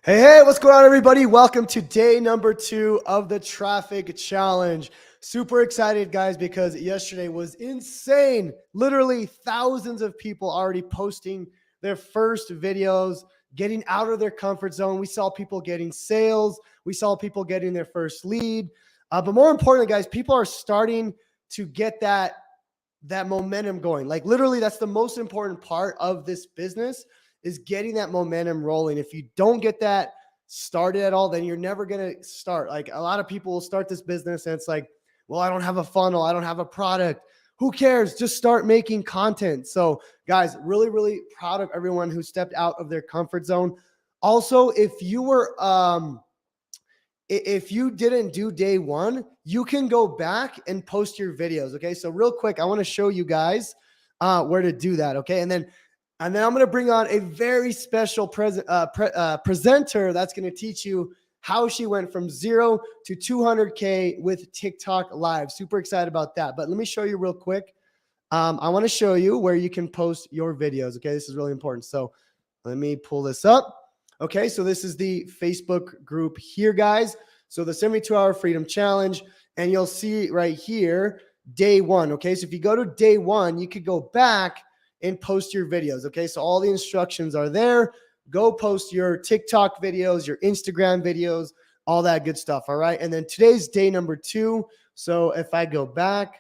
Hey, what's going on, everybody? Welcome to day number 2 of the traffic challenge. Super excited, guys, because yesterday was insane. Literally thousands of people already posting their first videos, getting out of their comfort zone. We saw people getting sales. We saw people getting their first lead. But more importantly, guys, people are starting to get that momentum going. Like literally, that's the most important part of this business is getting that momentum rolling. If you don't get that started at all, then you're never going to start. Like a lot of people will start this business and it's like, well, I don't have a funnel. I don't have a product. Who cares? Just start making content. So guys, really, really proud of everyone who stepped out of their comfort zone. Also, if you didn't do day 1, you can go back and post your videos. Okay. So real quick, I want to show you guys where to do that. Okay. And then I'm going to bring on a very special presenter that's going to teach you how she went from 0 to 200K with TikTok Live. Super excited about that. But let me show you real quick. I want to show you where you can post your videos. Okay. This is really important. So let me pull this up. Okay, so this is the Facebook group here, guys. So the 72-hour freedom challenge, and you'll see right here, day 1. Okay, so if you go to day 1, you could go back and post your videos. Okay, so all the instructions are there. Go post your TikTok videos, your Instagram videos, all that good stuff. All right, and then today's day number 2. So if I go back,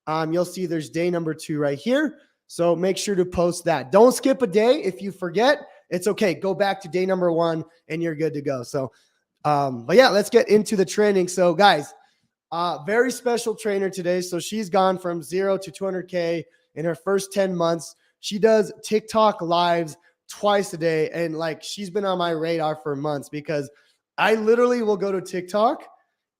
you'll see there's day number 2 right here. So make sure to post that. Don't skip a day. If you forget, it's okay. Go back to day number 1 and you're good to go. So, but yeah, let's get into the training. So guys, very special trainer today. So she's gone from 0 to 200K in her first 10 months. She does TikTok lives twice a day. And like, she's been on my radar for months because I literally will go to TikTok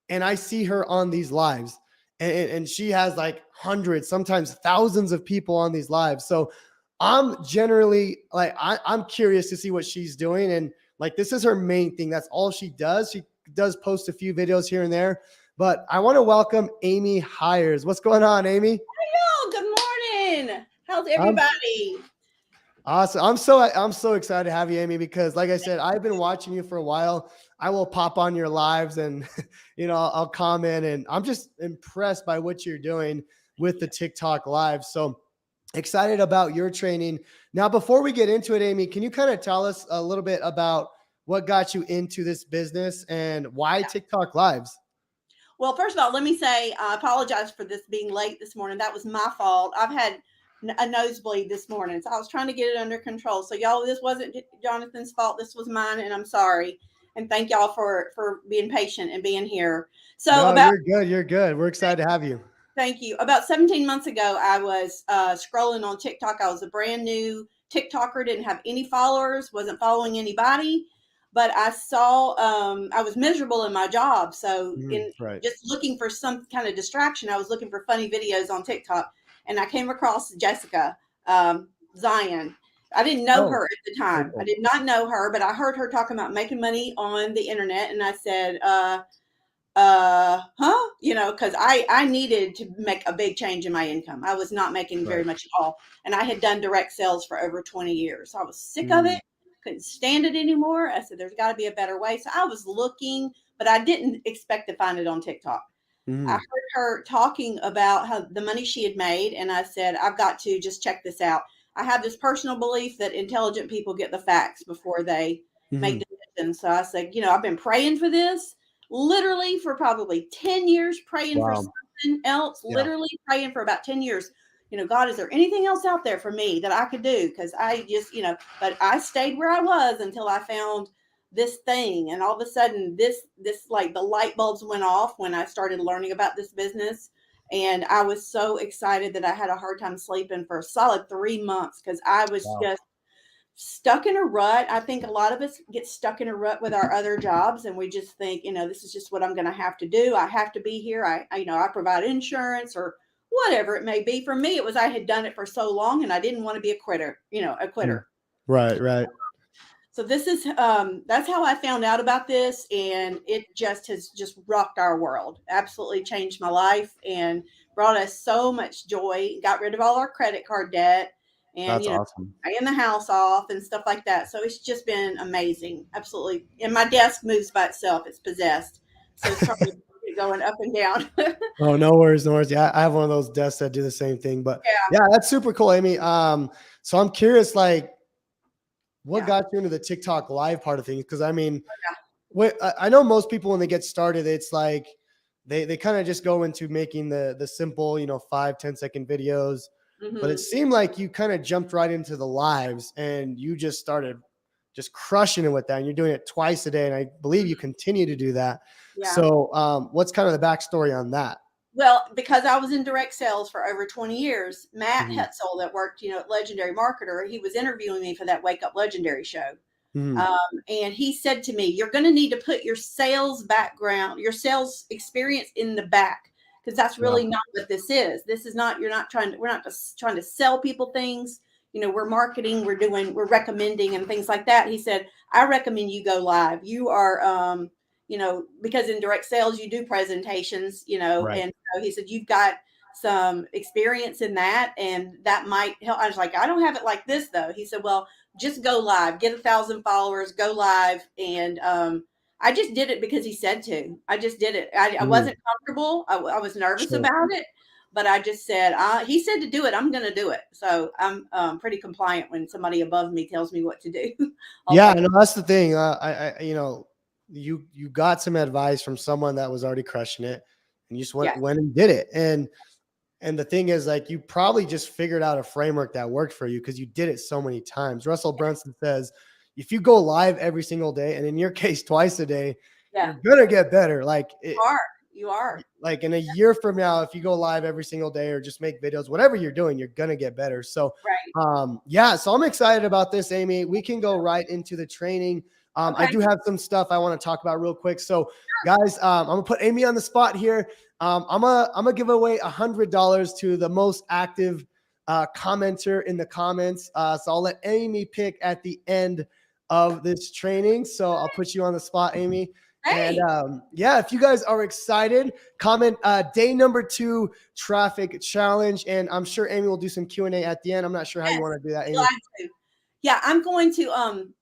and I see her on these lives. And she has like hundreds, sometimes thousands of people on these lives. So I'm generally like, I'm curious to see what she's doing. And like, this is her main thing. That's all she does. She does post a few videos here and there, but I want to welcome Amy Hiers. What's going on, Amy? Hello, good morning. How's I'm everybody? awesome. I'm so excited to have you, Amy, because like I said, I've been watching you for a while. I will pop on your lives and, I'll comment, and I'm just impressed by what you're doing with the TikTok live. So excited about your training. Now, before we get into it, Amy, can you kind of tell us a little bit about what got you into this business and why Yeah. TikTok lives? Well, first of all, let me say I apologize for this being late this morning. That was my fault. I've had a nosebleed this morning, so I was trying to get it under control. So y'all, this wasn't Jonathan's fault. This was mine, and I'm sorry. And thank y'all for being patient and being here. So No, about you're good. You're good. We're excited to have you. Thank you. About 17 months ago, I was scrolling on TikTok. I was a brand new TikToker, didn't have any followers, wasn't following anybody, but I saw I was miserable in my job. So, in Right. just looking for some kind of distraction, I was looking for funny videos on TikTok, and I came across Jessica Zion. I didn't know Oh, her at the very time. I cool. did not know her, but I heard her talking about making money on the internet, and I said, huh, because I needed to make a big change in my income. I was not making very Right. much at all, and I had done direct sales for over 20 years. So I was sick of Mm, it, couldn't stand it anymore. I said there's got to be a better way. So I was looking, but I didn't expect to find it on TikTok. I mm, heard her talking about how the money she had made, and I said I've got to just check this out. I have this personal belief that intelligent people get the facts before they make mm. decisions. So I said, I've been praying for this literally for probably 10 years, praying for Wow. something else, Yeah. literally praying for about 10 years. God, is there anything else out there for me that I could do? Because I just, but I stayed where I was until I found this thing. And all of a sudden, this like the light bulbs went off when I started learning about this business. And I was so excited that I had a hard time sleeping for a solid 3 months because I was Wow. just stuck in a rut. I think a lot of us get stuck in a rut with our other jobs, and we just think, this is just what I'm going to have to do. I have to be here. I provide insurance or whatever it may be. For me, it was I had done it for so long, and I didn't want to be a quitter. A Mm. quitter. Right. Right. So this is that's how I found out about this, and it just has just rocked our world. Absolutely changed my life and brought us so much joy. Got rid of all our credit card debt, and That's awesome. paying the house off and stuff like that. So it's just been amazing, absolutely. And my desk moves by itself; it's possessed, so it's trying to get going up and down. Oh, no worries, no worries. Yeah, I have one of those desks that do the same thing. But Yeah, yeah, that's super cool, Amy. So I'm curious, like, what yeah, got you into the TikTok live part of things? Because I mean, I know most people when they get started, it's like they kind of just go into making the simple, 5-10 second videos. But it hmm seemed like you kind of jumped right into the lives and you just started just crushing it with that. And you're doing it twice a day. And I believe you continue to do that. yeah. So what's kind of the backstory on that? Well, because I was in direct sales for over 20 years, Matt Mhm. Hetzel that worked, at Legendary Marketer, he was interviewing me for that Wake Up Legendary show. Mhm. Um, and he said to me, "You're going to need to put your sales background, your sales experience in the back, because that's Yeah. really not what this is. This is not. You're not trying to. We're not just trying to sell people things. We're marketing. We're recommending and things like that." He said, "I recommend you go live. You are, because in direct sales you do presentations, Right. and so he said you've got." Some experience in that, and that might help. I was like, I don't have it like this though. He said, well, just go live, get 1,000 followers, go live. And I just did it because he said to. I just did it. I Mhm. wasn't comfortable. I was nervous Sure. about it, but I just said, he said to do it. I'm going to do it. So I'm pretty compliant when somebody above me tells me what to do. I'll Yeah, take no, it. that's the thing. You got some advice from someone that was already crushing it, and you just Yeah. went and did it. And the thing is, like, you probably just figured out a framework that worked for you because you did it so many times. Russell Brunson says, if you go live every single day, and in your case, twice a day, Yeah. you're gonna get better. You are. You are. Like in a year from now, if you go live every single day or just make videos, whatever you're doing, you're gonna get better. So Right. yeah, so I'm excited about this, Amy. We can go right into the training. I Okay. do have some stuff I want to talk about real quick. So guys, I'm gonna put Amy on the spot here. I'm gonna give away $100 to the most active commenter in the comments. So I'll let Amy pick at the end of this training. So I'll put you on the spot, Amy. And Hey. yeah, if you guys are excited, comment day number 2 traffic challenge, and I'm sure Amy will do some Q&A at the end. I'm not sure how you Yes. want to do that, Be Amy. glad to. Yeah, I'm going to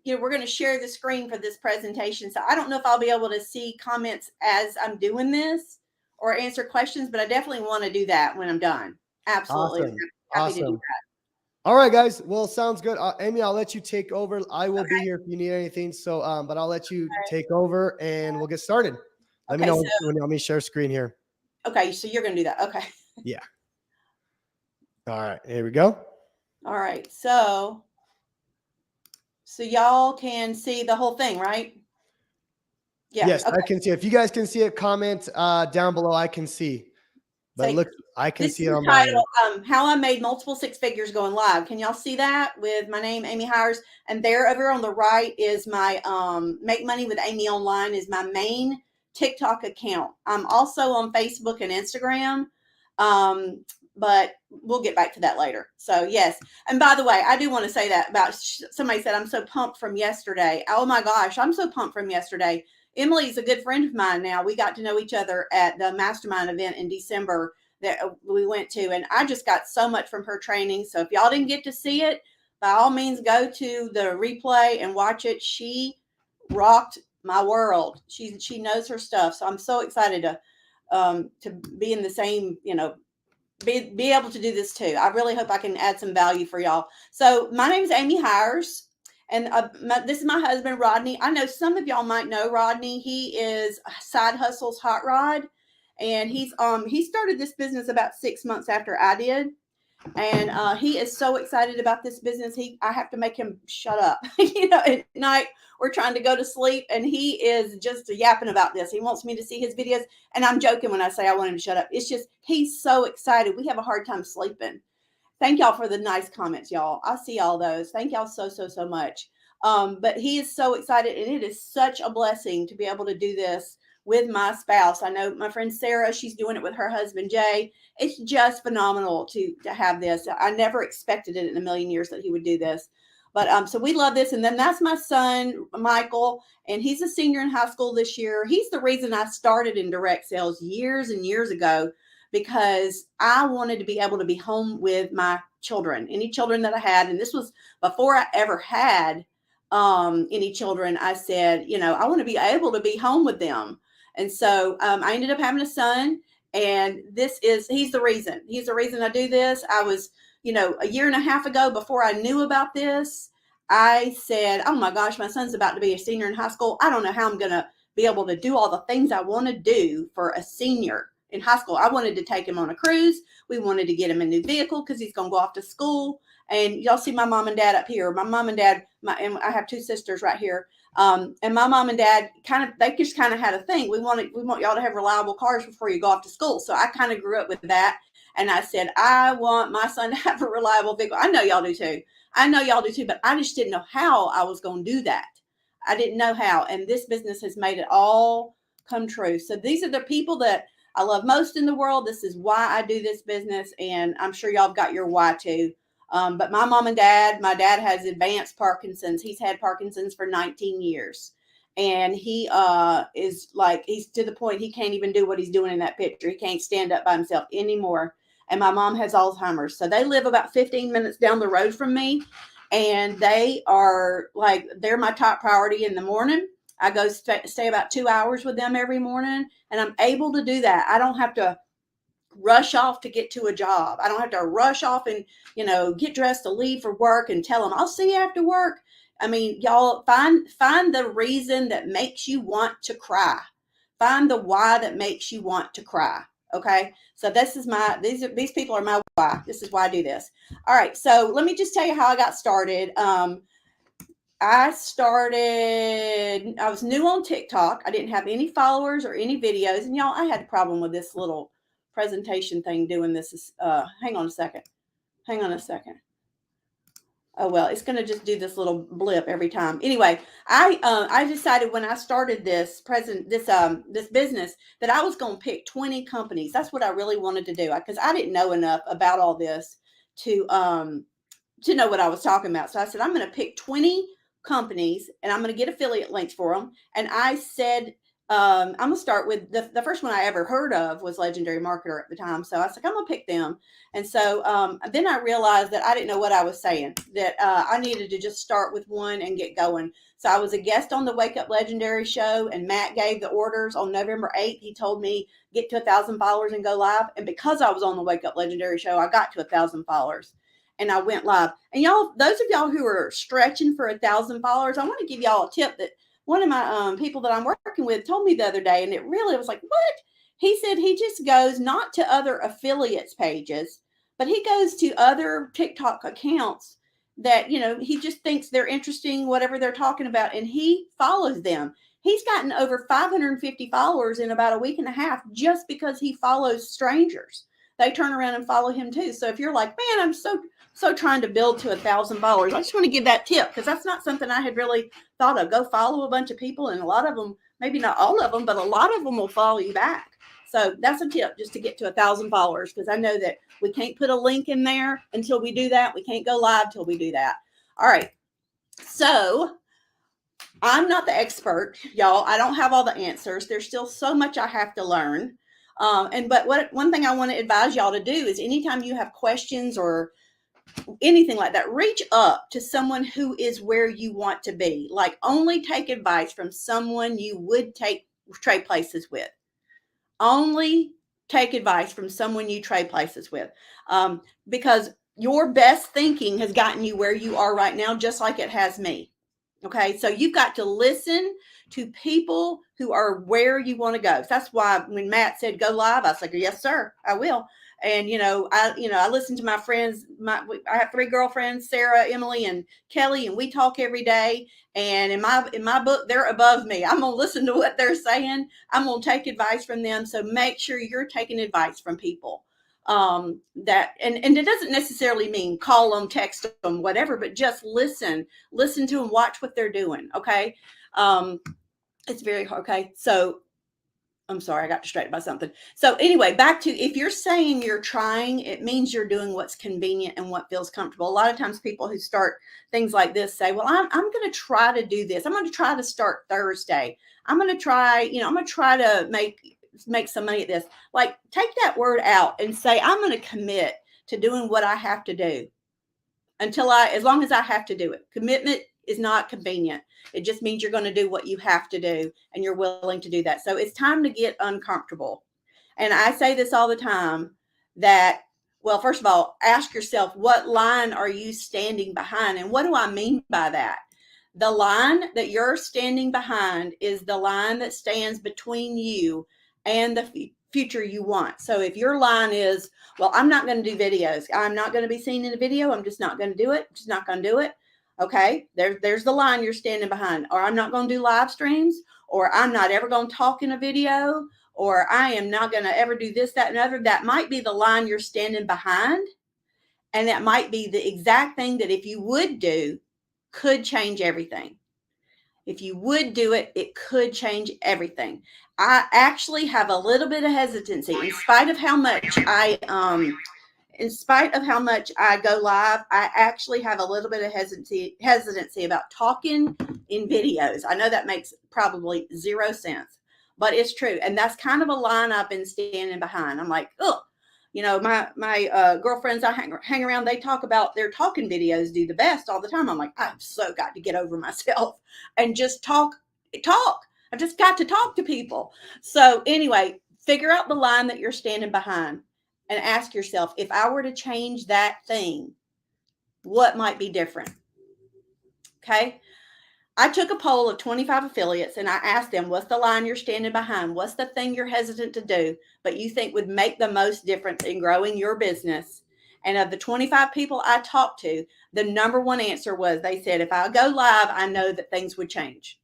we're going to share the screen for this presentation. So I don't know if I'll be able to see comments as I'm doing this or answer questions, but I definitely want to do that when I'm done. Absolutely. Awesome. Happy to do Awesome. that. All right, guys. Well, sounds good. Amy, I'll let you take over. I will be Okay. here if you need anything. So, but I'll let you take over and we'll get started. Let me Okay. know So when you want me to share screen here. okay, so you're going to do that. Okay. Yeah. All right. Here we go. All right. So y'all can see the whole thing, right? Yeah. Yes, I Okay. can see it. If you guys can see it, comment down below. I can see. But So look, I can this is see it the on my title, end. How I Made Multiple Six Figures Going Live. Can y'all see that with my name, Amy Hiers? And there over on the right is my Make Money with Amy Online is my main TikTok account. I'm also on Facebook and Instagram, but we'll get back to that later. So yes, and by the way, I do want to say that about somebody said I'm so pumped from yesterday. Oh my gosh, I'm so pumped from yesterday. Emily's a good friend of mine now. We got to know each other at the mastermind event in December that we went to, and I just got so much from her training. So if y'all didn't get to see it, by all means go to the replay and watch it. She rocked my world. She knows her stuff. So I'm so excited to be in the same, be able to do this too. I really hope I can add some value for y'all. So my name is Amy Hiers, and this is my husband Rodney. I know some of y'all might know Rodney. He is Side Hustles Hot Rod, and he started this business about 6 months after I did, and he is so excited about this business. I have to make him shut up. At night we're trying to go to sleep, and he is just yapping about this. He wants me to see his videos, and I'm joking when I say I want him to shut up. It's just he's so excited. We have a hard time sleeping. Thank y'all for the nice comments, y'all. I see all those. Thank y'all so much. But he is so excited, and it is such a blessing to be able to do this with my spouse. I know my friend Sarah, she's doing it with her husband Jay. It's just phenomenal to have this. I never expected it in a million years that he would do this. But so we love this. And then that's my son, Michael, and he's a senior in high school this year. He's the reason I started in direct sales years and years ago because I wanted to be able to be home with my children, any children that I had. And this was before I ever had any children. I said, I want to be able to be home with them. And so I ended up having a son, and he's the reason. He's the reason I do this. I was, a year and a half ago, before I knew about this, I said, oh my gosh, my son's about to be a senior in high school. I don't know how I'm going to be able to do all the things I want to do for a senior in high school. I wanted to take him on a cruise. We wanted to get him a new vehicle because he's going to go off to school. And y'all see my mom and dad up here. My mom and dad, and I have two sisters right here. And my mom and dad they just kind of had a thing. We want y'all to have reliable cars before you go off to school. So I kind of grew up with that. And I said, I want my son to have a reliable vehicle. I know y'all do too. But I just didn't know how I was going to do that. I didn't know how. And this business has made it all come true. So these are the people that I love most in the world. This is why I do this business. And I'm sure y'all have got your why too. But my mom and dad, my dad has advanced Parkinson's. He's had Parkinson's for 19 years. And he is he's to the point he can't even do what he's doing in that picture. He can't stand up by himself anymore. And my mom has Alzheimer's. So they live about 15 minutes down the road from me. And they are they're my top priority in the morning. I go stay about 2 hours with them every morning. And I'm able to do that. I don't have to rush off to get to a job. I don't have to rush off and, get dressed to leave for work and tell them, I'll see you after work. I mean, y'all find the reason that makes you want to cry. Find the why that makes you want to cry. Okay. So these people are my why. This is why I do this. All right. So let me just tell you how I got started. I was new on TikTok. I didn't have any followers or any videos. And y'all, I had a problem with this little presentation thing doing this. Hang on a second. Oh, well, it's going to just do this little blip every time. Anyway, I decided when I started this business that I was going to pick 20 companies. That's what I really wanted to do, because I didn't know enough about all this to know what I was talking about. So I said, I'm going to pick 20 companies and I'm going to get affiliate links for them. And I said, I'm going to start with the first one I ever heard of was Legendary Marketer at the time. So I said, I'm going to pick them. And so then I realized that I didn't know what I was saying, that I needed to just start with one and get going. So I was a guest on the Wake Up Legendary show, and Matt gave the orders on November 8th. He told me get to 1,000 followers and go live. And because I was on the Wake Up Legendary show, I got to 1,000 followers. And I went live. And y'all, those of y'all who are stretching for 1,000 followers, I want to give y'all a tip that one of my people that I'm working with told me the other day. And it really was like, what? He said he just goes not to other affiliates pages, but he goes to other TikTok accounts that, he just thinks they're interesting, whatever they're talking about. And he follows them. He's gotten over 550 followers in about a week and a half just because he follows strangers. They turn around and follow him too. So if you're like, man, I'm so trying to build to 1,000 followers, I just want to give that tip, because that's not something I had really thought of. Go follow a bunch of people, and a lot of them, maybe not all of them, but a lot of them will follow you back. So that's a tip, just to get to 1,000 followers, because I know that we can't put a link in there until we do that. We can't go live till we do that. All right. So I'm not the expert, y'all. I don't have all the answers. There's still so much I have to learn. But one thing I want to advise y'all to do is anytime you have questions or anything like that, reach up to someone who is where you want to be. Only take advice from someone you would trade places with. Only take advice from someone you trade places with, because your best thinking has gotten you where you are right now, just like it has me. Okay, so you've got to listen to people who are where you want to go. So that's why when Matt said go live, I was like, yes, sir, I will. And I listen to my friends. I have 3 girlfriends, Sarah, Emily, and Kelly, and we talk every day. And in my book, they're above me. I'm gonna listen to what they're saying. I'm gonna take advice from them. So make sure you're taking advice from people. And it doesn't necessarily mean call them, text them, whatever, but just listen to them, watch what they're doing. Okay. It's very hard. Okay. So I'm sorry, I got distracted by something. So anyway, back to, if you're saying you're trying, it means you're doing what's convenient and what feels comfortable. A lot of times people who start things like this say, well, I'm going to try to do this. I'm going to try to start Thursday. I'm going to try, I'm going to try to make make some money at this. Like, take that word out and say, I'm going to commit to doing what I have to do as long as I have to do it. Commitment is not convenient. It just means you're going to do what you have to do and you're willing to do that. So it's time to get uncomfortable. And I say this all the time that, well, first of all, ask yourself, what line are you standing behind? And what do I mean by that? The line that you're standing behind is the line that stands between you and the future you want. So if your line is, well, I'm not going to do videos. I'm not going to be seen in a video. I'm just not going to do it. Just not going to do it. Okay, there's the line you're standing behind. Or I'm not going to do live streams, or I'm not ever going to talk in a video, or I am not going to ever do this, that, and other. That might be the line you're standing behind. And that might be the exact thing that if you would do, could change everything. If you would do it, it could change everything. I actually have a little bit of hesitancy in spite of how much I go live. I actually have a little bit of hesitancy about talking in videos. I know that makes probably zero sense, but it's true. And that's kind of a line I've been standing behind. I'm like, oh, my girlfriends I hang around, they talk about their talking videos do the best all the time. I'm like, I've so got to get over myself and just talk. I just got to talk to people. So anyway, figure out the line that you're standing behind and ask yourself, if I were to change that thing, what might be different? Okay. I took a poll of 25 affiliates and I asked them, what's the line you're standing behind? What's the thing you're hesitant to do, but you think would make the most difference in growing your business? And of the 25 people I talked to, the number one answer was, they said, if I go live, I know that things would change.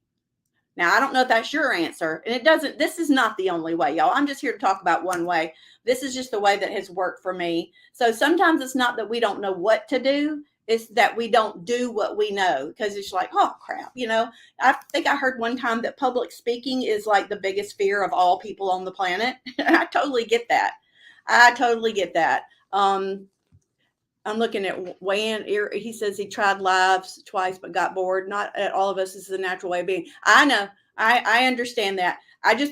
Now, I don't know if that's your answer, and this is not the only way, y'all. I'm just here to talk about one way. This is just the way that has worked for me. So sometimes it's not that we don't know what to do. It's that we don't do what we know, because it's like, oh, crap. I think I heard one time that public speaking is like the biggest fear of all people on the planet. I totally get that. I'm looking at Wayne. He says he tried lives twice, but got bored. Not at all of us. This is a natural way of being. I know. I understand that.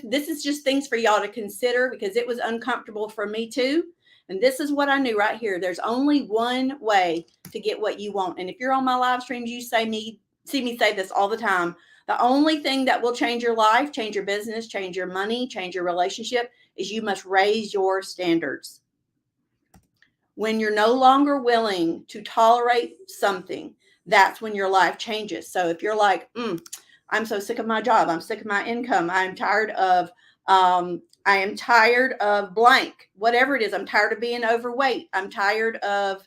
This is just things for y'all to consider, because it was uncomfortable for me too. And this is what I knew right here. There's only one way to get what you want. And if you're on my live streams, you see me say this all the time. The only thing that will change your life, change your business, change your money, change your relationship is you must raise your standards. When you're no longer willing to tolerate something, that's when your life changes. So if you're like, I'm so sick of my job, I'm sick of my income, I am tired of blank, whatever it is. I'm tired of being overweight. I'm tired of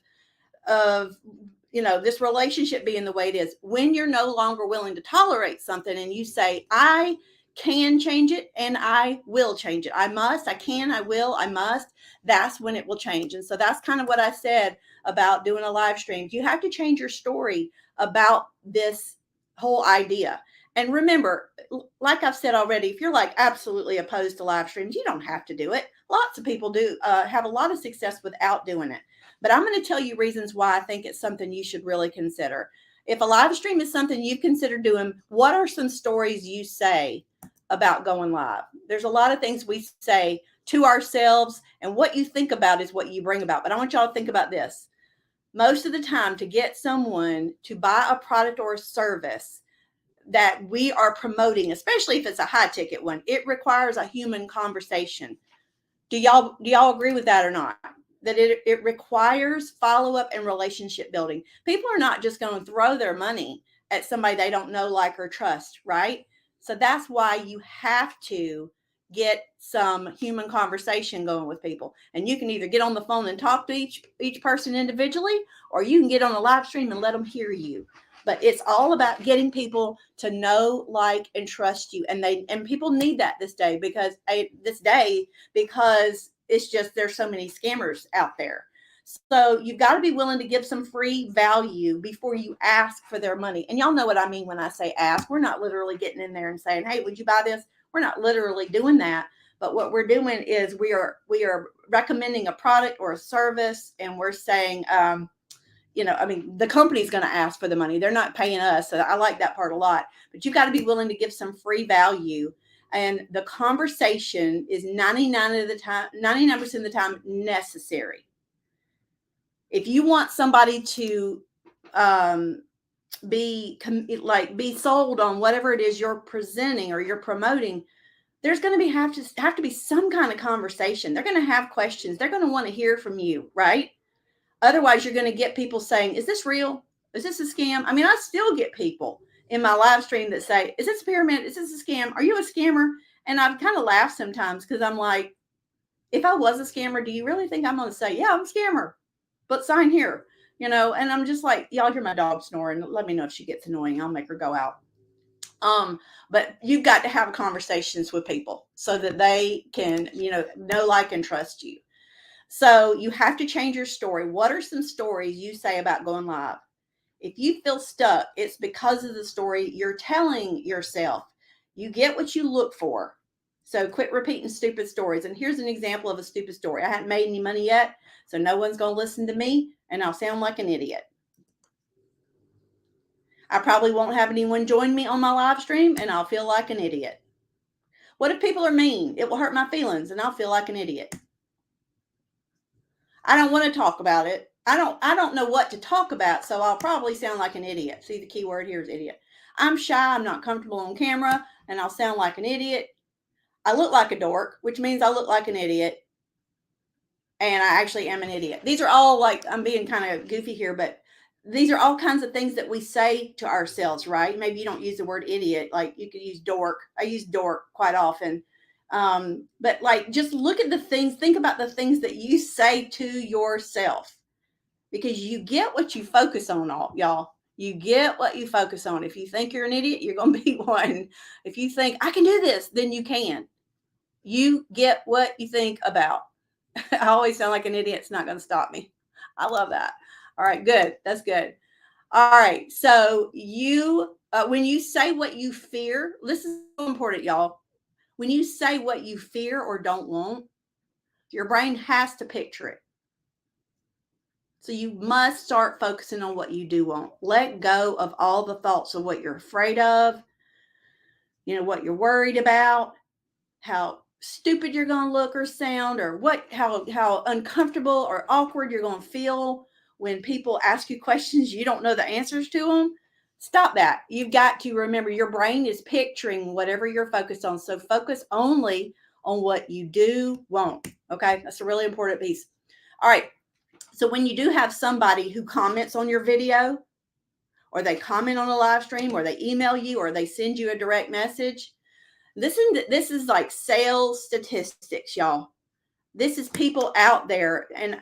this relationship being the way it is. When you're no longer willing to tolerate something and you say, I can change it and I will change it. I must, I can, I will, I must. That's when it will change. And so that's kind of what I said about doing a live stream. You have to change your story about this whole idea. And remember, like I've said already, if you're like absolutely opposed to live streams, you don't have to do it. Lots of people do have a lot of success without doing it. But I'm going to tell you reasons why I think it's something you should really consider. If a live stream is something you consider doing, what are some stories you say about going live? There's a lot of things we say to ourselves, and what you think about is what you bring about. But I want y'all to think about this. Most of the time, to get someone to buy a product or a service that we are promoting, especially if it's a high ticket one, it requires a human conversation. Do y'all agree with that or not? That it requires follow-up and relationship building. People are not just going to throw their money at somebody they don't know, like, or trust, right? So that's why you have to get some human conversation going with people. And you can either get on the phone and talk to each person individually, or you can get on a live stream and let them hear you. But it's all about getting people to know, like, and trust you. And people need that this day, because it's just, there's so many scammers out there. So you've got to be willing to give some free value before you ask for their money. And y'all know what I mean when I say ask. We're not literally getting in there and saying, hey, would you buy this? We're not literally doing that. But what we're doing is we are recommending a product or a service, and we're saying, the company's going to ask for the money. They're not paying us. So I like that part a lot. But you got to be willing to give some free value And the conversation is 99% of the time necessary. If you want somebody to be sold on whatever it is you're presenting or you're promoting, there's going to have to be some kind of conversation. They're going to have questions. They're going to want to hear from you, right? Otherwise, you're going to get people saying, is this real? Is this a scam? I mean, I still get people in my live stream that say, is this a pyramid? Is this a scam? Are you a scammer? And I've kind of laughed sometimes because I'm like, if I was a scammer, do you really think I'm going to say, yeah, I'm a scammer, but sign here, And I'm just like, y'all hear my dog snoring. Let me know if she gets annoying. I'll make her go out. But you've got to have conversations with people so that they can, know, like, and trust you. So you have to change your story. What are some stories you say about going live? If you feel stuck, it's because of the story you're telling yourself. You get what you look for. So quit repeating stupid stories. And here's an example of a stupid story. I haven't made any money yet, so no one's going to listen to me, and I'll sound like an idiot. I probably won't have anyone join me on my live stream, and I'll feel like an idiot. What if people are mean? It will hurt my feelings, and I'll feel like an idiot. I don't want to talk about it. I don't know what to talk about, so I'll probably sound like an idiot. See, the key word here is idiot. I'm shy, I'm not comfortable on camera, and I'll sound like an idiot. I look like a dork, which means I look like an idiot. And I actually am an idiot. These are all, like, I'm being kind of goofy here, but these are all kinds of things that we say to ourselves, right? Maybe you don't use the word idiot. Like, you could use dork. I use dork quite often. But like, just look at the things, think about the things that you say to yourself, because you get what you focus on, y'all. You get what you focus on. If you think you're an idiot, you're going to be one. If you think I can do this, then you can. You get what you think about. I always sound like an idiot. It's not going to stop me. I love that. All right, good. That's good. All right. So when you say what you fear, this is so important, y'all. When you say what you fear or don't want, your brain has to picture it. So you must start focusing on what you do want. Let go of all the thoughts of what you're afraid of, what you're worried about, how stupid you're going to look or sound, or how uncomfortable or awkward you're going to feel when people ask you questions you don't know the answers to them. Stop that. You've got to remember your brain is picturing whatever you're focused on. So focus only on what you do want. Okay. That's a really important piece. All right. So when you do have somebody who comments on your video, or they comment on a live stream, or they email you, or they send you a direct message, this is like sales statistics, y'all. This is people out there. And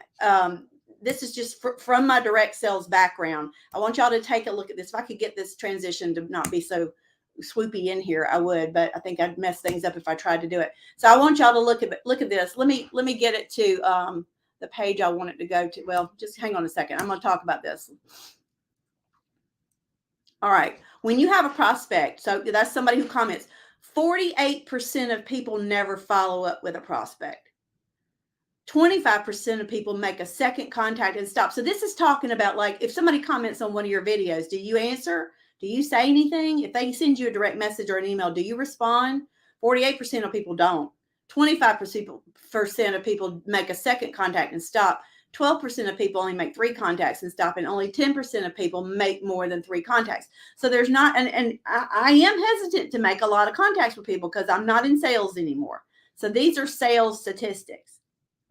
this is just from my direct sales background. I want y'all to take a look at this. If I could get this transition to not be so swoopy in here, I would, but I think I'd mess things up if I tried to do it. So I want y'all to look at this. Let me get it to the page I want it to go to. Well, just hang on a second. I'm going to talk about this. All right. When you have a prospect, so that's somebody who comments, 48% of people never follow up with a prospect. 25% of people make a second contact and stop. So this is talking about, like, if somebody comments on one of your videos, do you answer? Do you say anything? If they send you a direct message or an email, do you respond? 48% of people don't. 25% of people make a second contact and stop. 12% of people only make 3 contacts and stop, and only 10% of people make more than 3 contacts. So there's not, and I am hesitant to make a lot of contacts with people because I'm not in sales anymore. So these are sales statistics.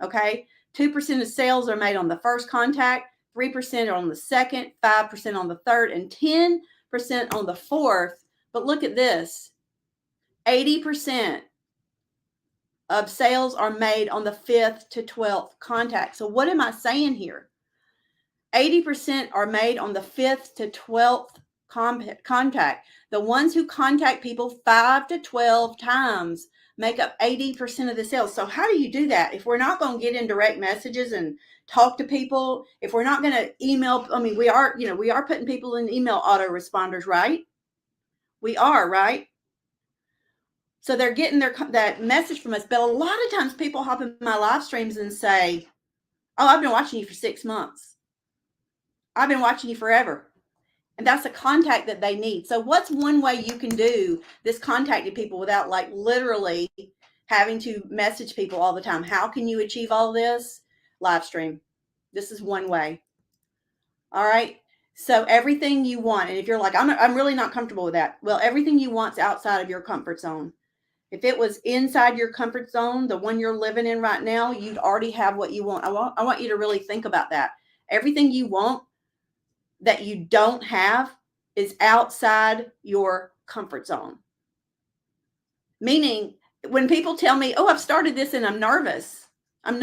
Okay. 2% of sales are made on the first contact, 3% are on the second, 5% on the third, and 10% on the fourth. But look at this. 80% of sales are made on the 5th to 12th contact. So what am I saying here? 80% are made on the 5th to 12th contact. The ones who contact people 5 to 12 times make up 80% of the sales. So how do you do that? If we're not going to get in direct messages and talk to people, if we're not going to email, I mean, we are putting people in email autoresponders, right? We are, right? So they're getting that message from us. But a lot of times people hop in my live streams and say, oh, I've been watching you for 6 months. I've been watching you forever. And that's a contact that they need. So what's one way you can do this contacting people without like literally having to message people all the time? How can you achieve all this? Live stream. This is one way. All right. So everything you want, and if you're like, I'm really not comfortable with that. Well, everything you want's outside of your comfort zone. If it was inside your comfort zone, the one you're living in right now, you'd already have what you want. I want you to really think about that. Everything you want that you don't have is outside your comfort zone. Meaning, when people tell me, oh, I've started this and I'm nervous. I'm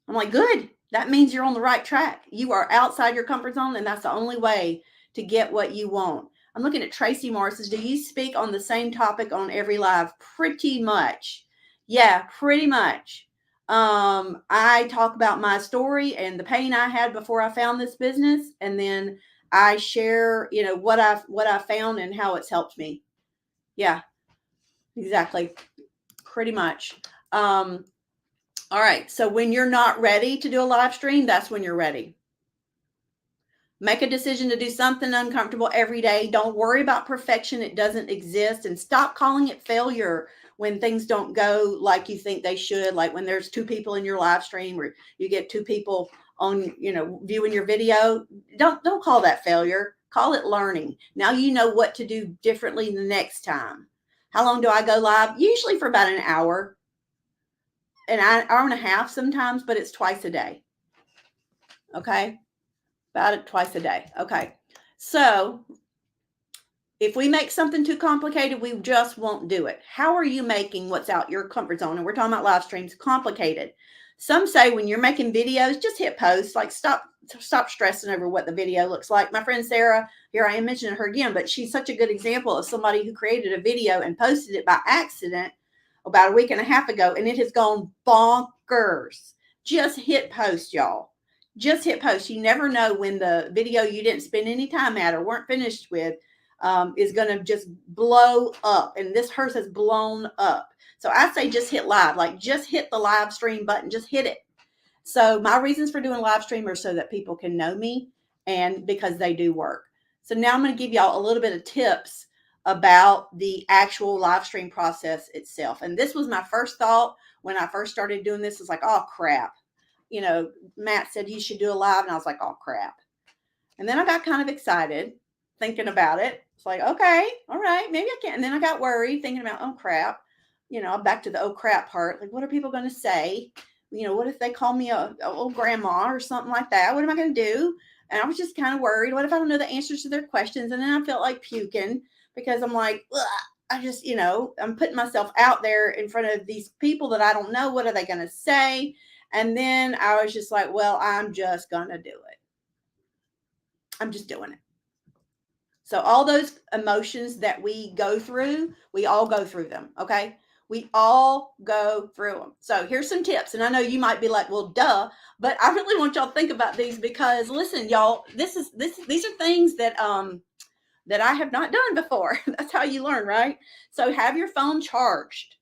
like, good. That means you're on the right track. You are outside your comfort zone, and that's the only way to get what you want. I'm looking at Tracy Morris. Says, do you speak on the same topic on every live? Pretty much. Yeah, pretty much. I talk about my story and the pain I had before I found this business, and then I share, what I found and how it's helped me. Yeah, exactly. Pretty much. All right. So when you're not ready to do a live stream, that's when you're ready. Make a decision to do something uncomfortable every day. Don't worry about perfection. It doesn't exist. And stop calling it failure when things don't go like you think they should. Like when there's 2 people in your live stream, or you get 2 people on, viewing your video. Don't call that failure. Call it learning. Now you know what to do differently the next time. How long do I go live? Usually for about an hour. An hour and a half sometimes, but it's twice a day. Okay. About it twice a day. Okay. So if we make something too complicated, we just won't do it. How are you making what's out your comfort zone? And we're talking about live streams, complicated. Some say when you're making videos, just hit post. Like stop stressing over what the video looks like. My friend Sarah, here I am mentioning her again, but she's such a good example of somebody who created a video and posted it by accident about a week and a half ago, and it has gone bonkers. Just hit post, y'all. Just hit post. You never know when the video you didn't spend any time at or weren't finished with is going to just blow up. And hers has blown up. So I say just hit live, like just hit the live stream button, just hit it. So my reasons for doing live stream are so that people can know me and because they do work. So now I'm going to give y'all a little bit of tips about the actual live stream process itself. And this was my first thought when I first started doing this. It's like, oh crap. Matt said you should do a live, and I was like, oh crap. And then I got kind of excited thinking about it. It's like, okay, all right, maybe I can. And then I got worried thinking about, oh crap, back to the oh crap part. Like, what are people going to say? What if they call me a old grandma or something like that? What am I going to do? And I was just kind of worried. What if I don't know the answers to their questions? And then I felt like puking because I'm like, ugh, I just, I'm putting myself out there in front of these people that I don't know. What are they going to say? And then I was just like, well, I'm just going to do it. I'm just doing it. So all those emotions that we go through, we all go through them. Okay. We all go through them. So here's some tips. And I know you might be like, well, duh, but I really want y'all to think about these because listen, y'all, these are things that I have not done before. That's how you learn, right? So have your phone charged.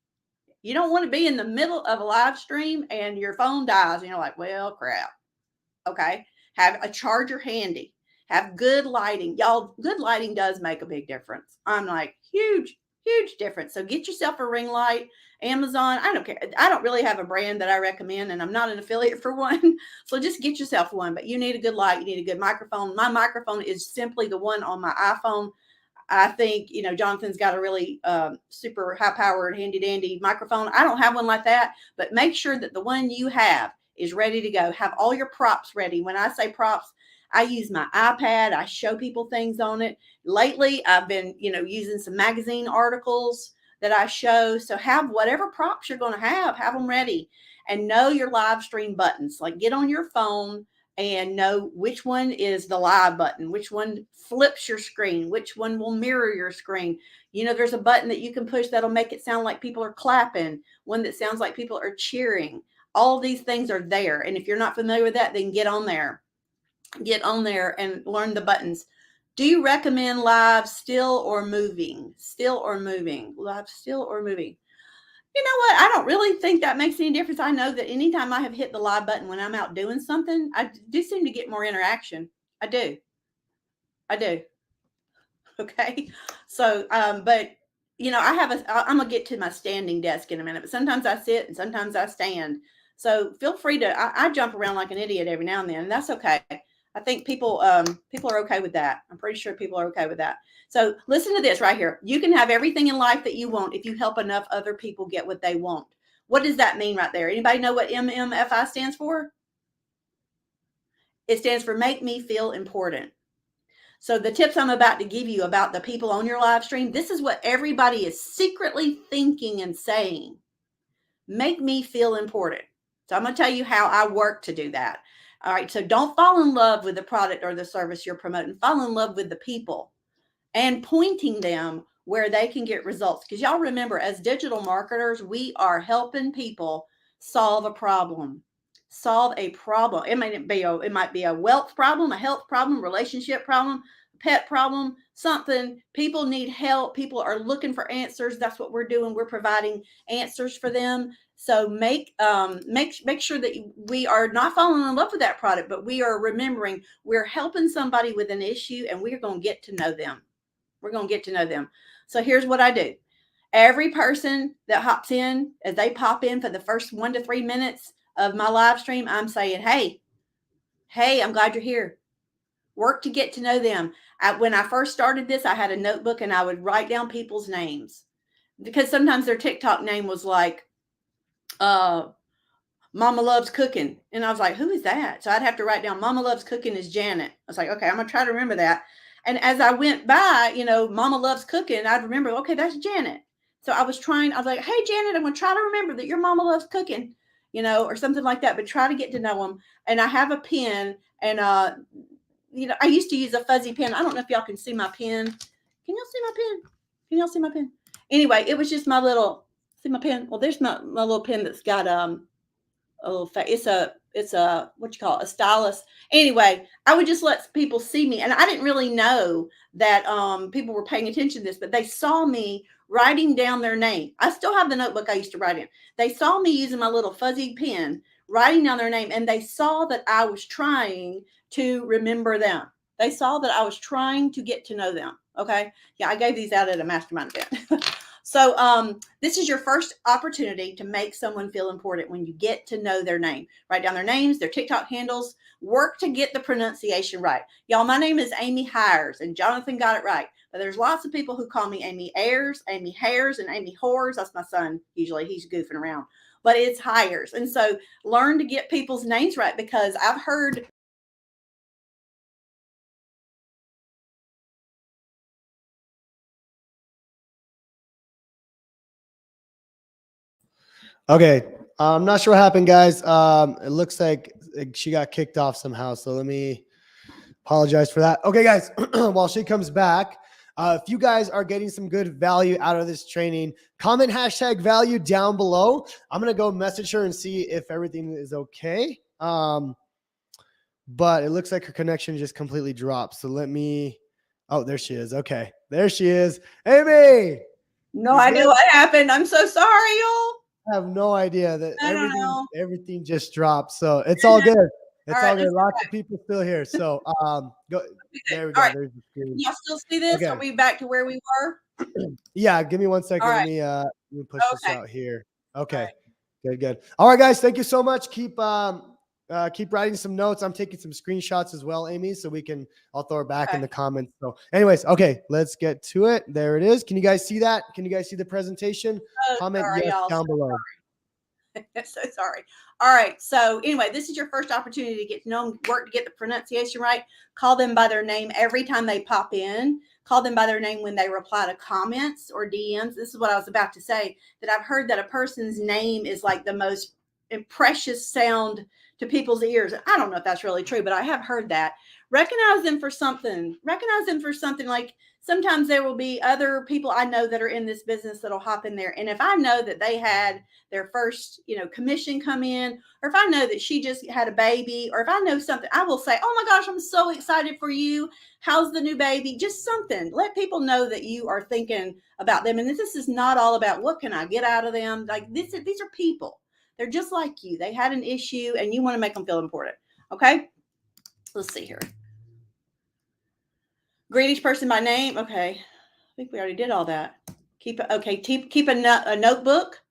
You don't want to be in the middle of a live stream and your phone dies and you're like, well, crap. Okay. Have a charger handy. Have good lighting. Y'all, good lighting does make a big difference. I'm like, huge difference. So get yourself a ring light. Amazon, I don't care. I don't really have a brand that I recommend, and I'm not an affiliate for one. So just get yourself one. But you need a good light. You need a good microphone. My microphone is simply the one on my iPhone. I think, Jonathan's got a really super high-powered, handy-dandy microphone. I don't have one like that, but make sure that the one you have is ready to go. Have all your props ready. When I say props, I use my iPad. I show people things on it. Lately, I've been, using some magazine articles that I show. So have whatever props you're going to have them ready. And know your live stream buttons. Like get on your phone and know which one is the live button, which one flips your screen, which one will mirror your screen. There's a button that you can push that'll make it sound like people are clapping, one that sounds like people are cheering. All these things are there. And if you're not familiar with that, then get on there and learn the buttons. Do you recommend live still or moving? Live still or moving? You know what? I don't really think that makes any difference. I know that anytime I have hit the live button when I'm out doing something, I do seem to get more interaction. I do. I do. Okay. So, but I'm gonna get to my standing desk in a minute, but sometimes I sit and sometimes I stand. So feel free to, I jump around like an idiot every now and then, and that's okay. I think people are okay with that. I'm pretty sure people are okay with that. So listen to this right here. You can have everything in life that you want if you help enough other people get what they want. What does that mean right there? Anybody know what MMFI stands for? It stands for make me feel important. So the tips I'm about to give you about the people on your live stream, this is what everybody is secretly thinking and saying. Make me feel important. So I'm going to tell you how I work to do that. All right. So don't fall in love with the product or the service you're promoting. Fall in love with the people and pointing them where they can get results. Because y'all remember, as digital marketers, we are helping people solve a problem. Solve a problem. It might be a wealth problem, a health problem, relationship problem, pet problem, something. People need help. People are looking for answers. That's what we're doing. We're providing answers for them. So make sure that we are not falling in love with that product, but we are remembering we're helping somebody with an issue, and we're going to get to know them. We're going to get to know them. So here's what I do. Every person that hops in, as they pop in for the first 1 to 3 minutes of my live stream, I'm saying, hey, I'm glad you're here. Work to get to know them. When I first started this, I had a notebook and I would write down people's names because sometimes their TikTok name was like, Mama Loves Cooking. And I was like, who is that? So I'd have to write down Mama Loves Cooking is Janet. I was like, okay, I'm going to try to remember that. And as I went by, Mama Loves Cooking, I'd remember, okay, that's Janet. So I was like, hey, Janet, I'm going to try to remember that your mama loves cooking, or something like that, but try to get to know them. And I have a pen and, I used to use a fuzzy pen. I don't know if y'all can see my pen. Can y'all see my pen? Can y'all see my pen? Anyway, it was just see my pen? Well, there's my little pen that's got, a little it's a what you call it, a stylus. Anyway, I would just let people see me, and I didn't really know that people were paying attention to this, but they saw me writing down their name. I still have the notebook I used to write in. They saw me using my little fuzzy pen writing down their name, and they saw that I was trying to remember them. They saw that I was trying to get to know them. Okay, yeah, I gave these out at a mastermind event. So this is your first opportunity to make someone feel important when you get to know their name. Write down their names, their TikTok handles, work to get the pronunciation right. Y'all, my name is Amy Hiers, and Jonathan got it right. But there's lots of people who call me Amy Ayers, Amy Hiers, and Amy Hiers. That's my son, usually. He's goofing around. But it's Hiers. And so learn to get people's names right, because I've heard Okay. I'm not sure what happened, guys. It looks like she got kicked off somehow. So let me apologize for that. Okay, guys, while she comes back, if you guys are getting some good value out of this training, comment hashtag value down below. I'm going to go message her and see if everything is okay. But it looks like her connection just completely dropped. So let me, oh, there she is. Okay. There she is. Amy. no idea what happened. I'm so sorry, y'all. I have no idea that I don't know. everything just dropped. So it's all good. It's all good. Let's Lots of people still here. So go. There we go. All right. There's the screen. Y'all still see this? Okay. Are we back to where we were? Yeah, give me 1 second. All right. Let me push this Okay. out here. Okay. Right. Good. All right, guys. Thank you so much. Keep writing some notes. I'm taking some screenshots as well, Amy, so I'll throw it back in the comments. So anyways, okay, let's get to it. There it is. Can you guys see that? Can you guys see the presentation? Comment yes down below. So sorry. All right. So anyway, this is your first opportunity to get to know them, work to get the pronunciation right. Call them by their name every time they pop in. Call them by their name when they reply to comments or DMs. This is what I was about to say, that I've heard that a person's name is like the most precious sound to people's ears. I don't know if that's really true, but I have heard that. Recognize them for something. Recognize them for something. Like sometimes there will be other people I know that are in this business that'll hop in there. And if I know that they had their first, commission come in, or if I know that she just had a baby, or if I know something, I will say, oh my gosh, I'm so excited for you. How's the new baby? Just something. Let people know that you are thinking about them. And this is not all about what can I get out of them. Like these are people. They're just like you. They had an issue and you want to make them feel important. Okay. Let's see here. Greet each person by name. Okay. I think we already did all that. Keep a notebook.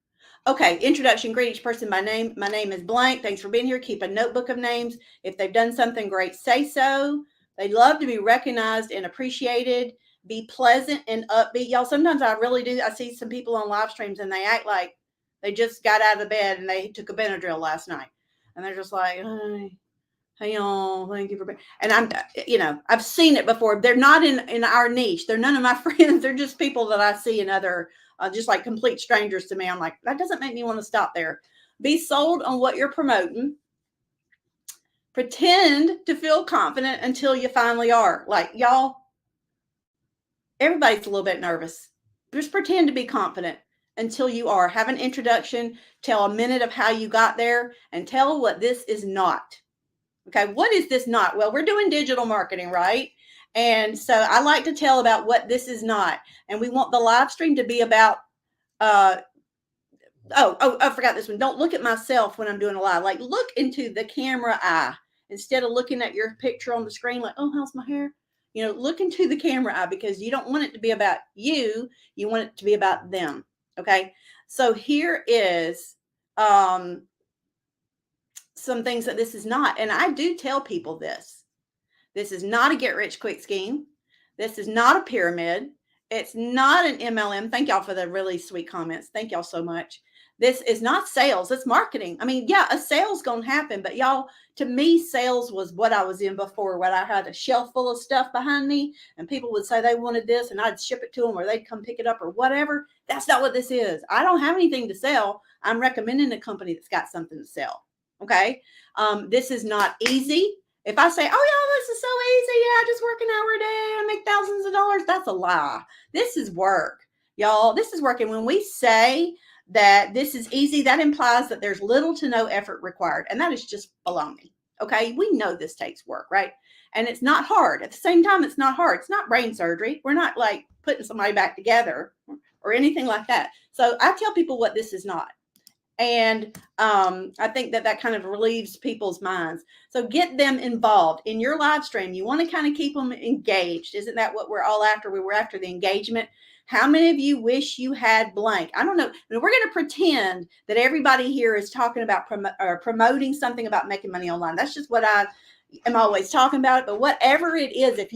Okay, introduction, greet each person by name. My name is blank. Thanks for being here. Keep a notebook of names. If they've done something great, say so. They love to be recognized and appreciated. Be pleasant and upbeat. Y'all, sometimes I really do. I see some people on live streams and they act like they just got out of the bed and they took a Benadryl last night. And they're just like, hey y'all, thank you for being. And I've seen it before. They're not in our niche. They're none of my friends. They're just people that I see in other, just like complete strangers to me. I'm like, that doesn't make me want to stop there. Be sold on what you're promoting. Pretend to feel confident until you finally are. Like, y'all, everybody's a little bit nervous. Just pretend to be confident until you are. Have an introduction. Tell a minute of how you got there and tell what this is not. Okay, what is this not? Well, we're doing digital marketing, right? And so I like to tell about what this is not. And we want the live stream to be about, I forgot this one. Don't look at myself when I'm doing a live. Like, look into the camera eye instead of looking at your picture on the screen like, oh, how's my hair? Look into the camera eye because you don't want it to be about you. You want it to be about them. Okay, so here is some things that this is not. And I do tell people this. This is not a get rich quick scheme. This is not a pyramid. It's not an MLM. Thank y'all for the really sweet comments. Thank y'all so much. This is not sales. It's marketing. I mean, yeah, a sale's going to happen, but y'all, to me, sales was what I was in before, when I had a shelf full of stuff behind me and people would say they wanted this and I'd ship it to them or they'd come pick it up or whatever. That's not what this is. I don't have anything to sell. I'm recommending a company that's got something to sell. Okay. This is not easy. If I say, oh, yeah, this is so easy. Yeah, I just work an hour a day. I make thousands of dollars. That's a lie. This is work, y'all. This is work. And when we say that this is easy, that implies that there's little to no effort required. And that is just baloney. Okay. We know this takes work, right? And it's not hard. At the same time, it's not hard. It's not brain surgery. We're not like putting somebody back together or anything like that. So I tell people what this is not. And I think that kind of relieves people's minds. So get them involved in your live stream. You want to kind of keep them engaged. Isn't that what we're all after? We were after the engagement. How many of you wish you had blank? I don't know. We're going to pretend that everybody here is talking about promoting something about making money online. That's just what I am always talking about. But whatever it is, if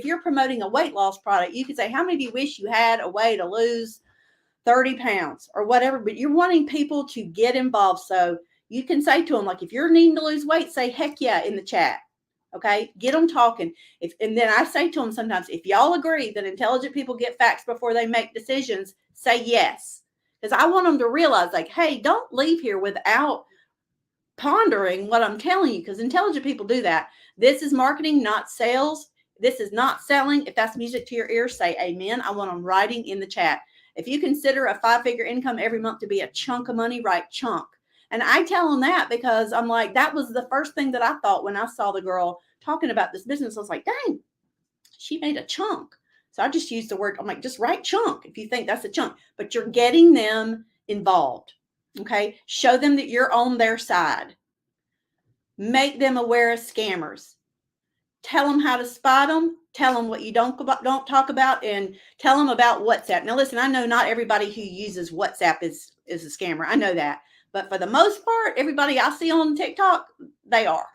you're promoting a weight loss product, you could say, how many of you wish you had a way to lose 30 pounds or whatever, but you're wanting people to get involved. So you can say to them, like, if you're needing to lose weight, say heck yeah in the chat. Okay. Get them talking. And then I say to them sometimes, if y'all agree that intelligent people get facts before they make decisions, say yes. Because I want them to realize, like, hey, don't leave here without pondering what I'm telling you, because intelligent people do that. This is marketing, not sales. This is not selling. If that's music to your ears, say amen. I want them writing in the chat. If you consider a 5-figure income every month to be a chunk of money, write chunk. And I tell them that because I'm like, that was the first thing that I thought when I saw the girl talking about this business. I was like, dang, she made a chunk. So I just used the word, I'm like, just write chunk if you think that's a chunk, but you're getting them involved. Okay. Show them that you're on their side. Make them aware of scammers. Tell them how to spot them. Tell them what you don't talk about, and tell them about WhatsApp. Now, listen, I know not everybody who uses WhatsApp is a scammer. I know that. But for the most part, everybody I see on TikTok, they are.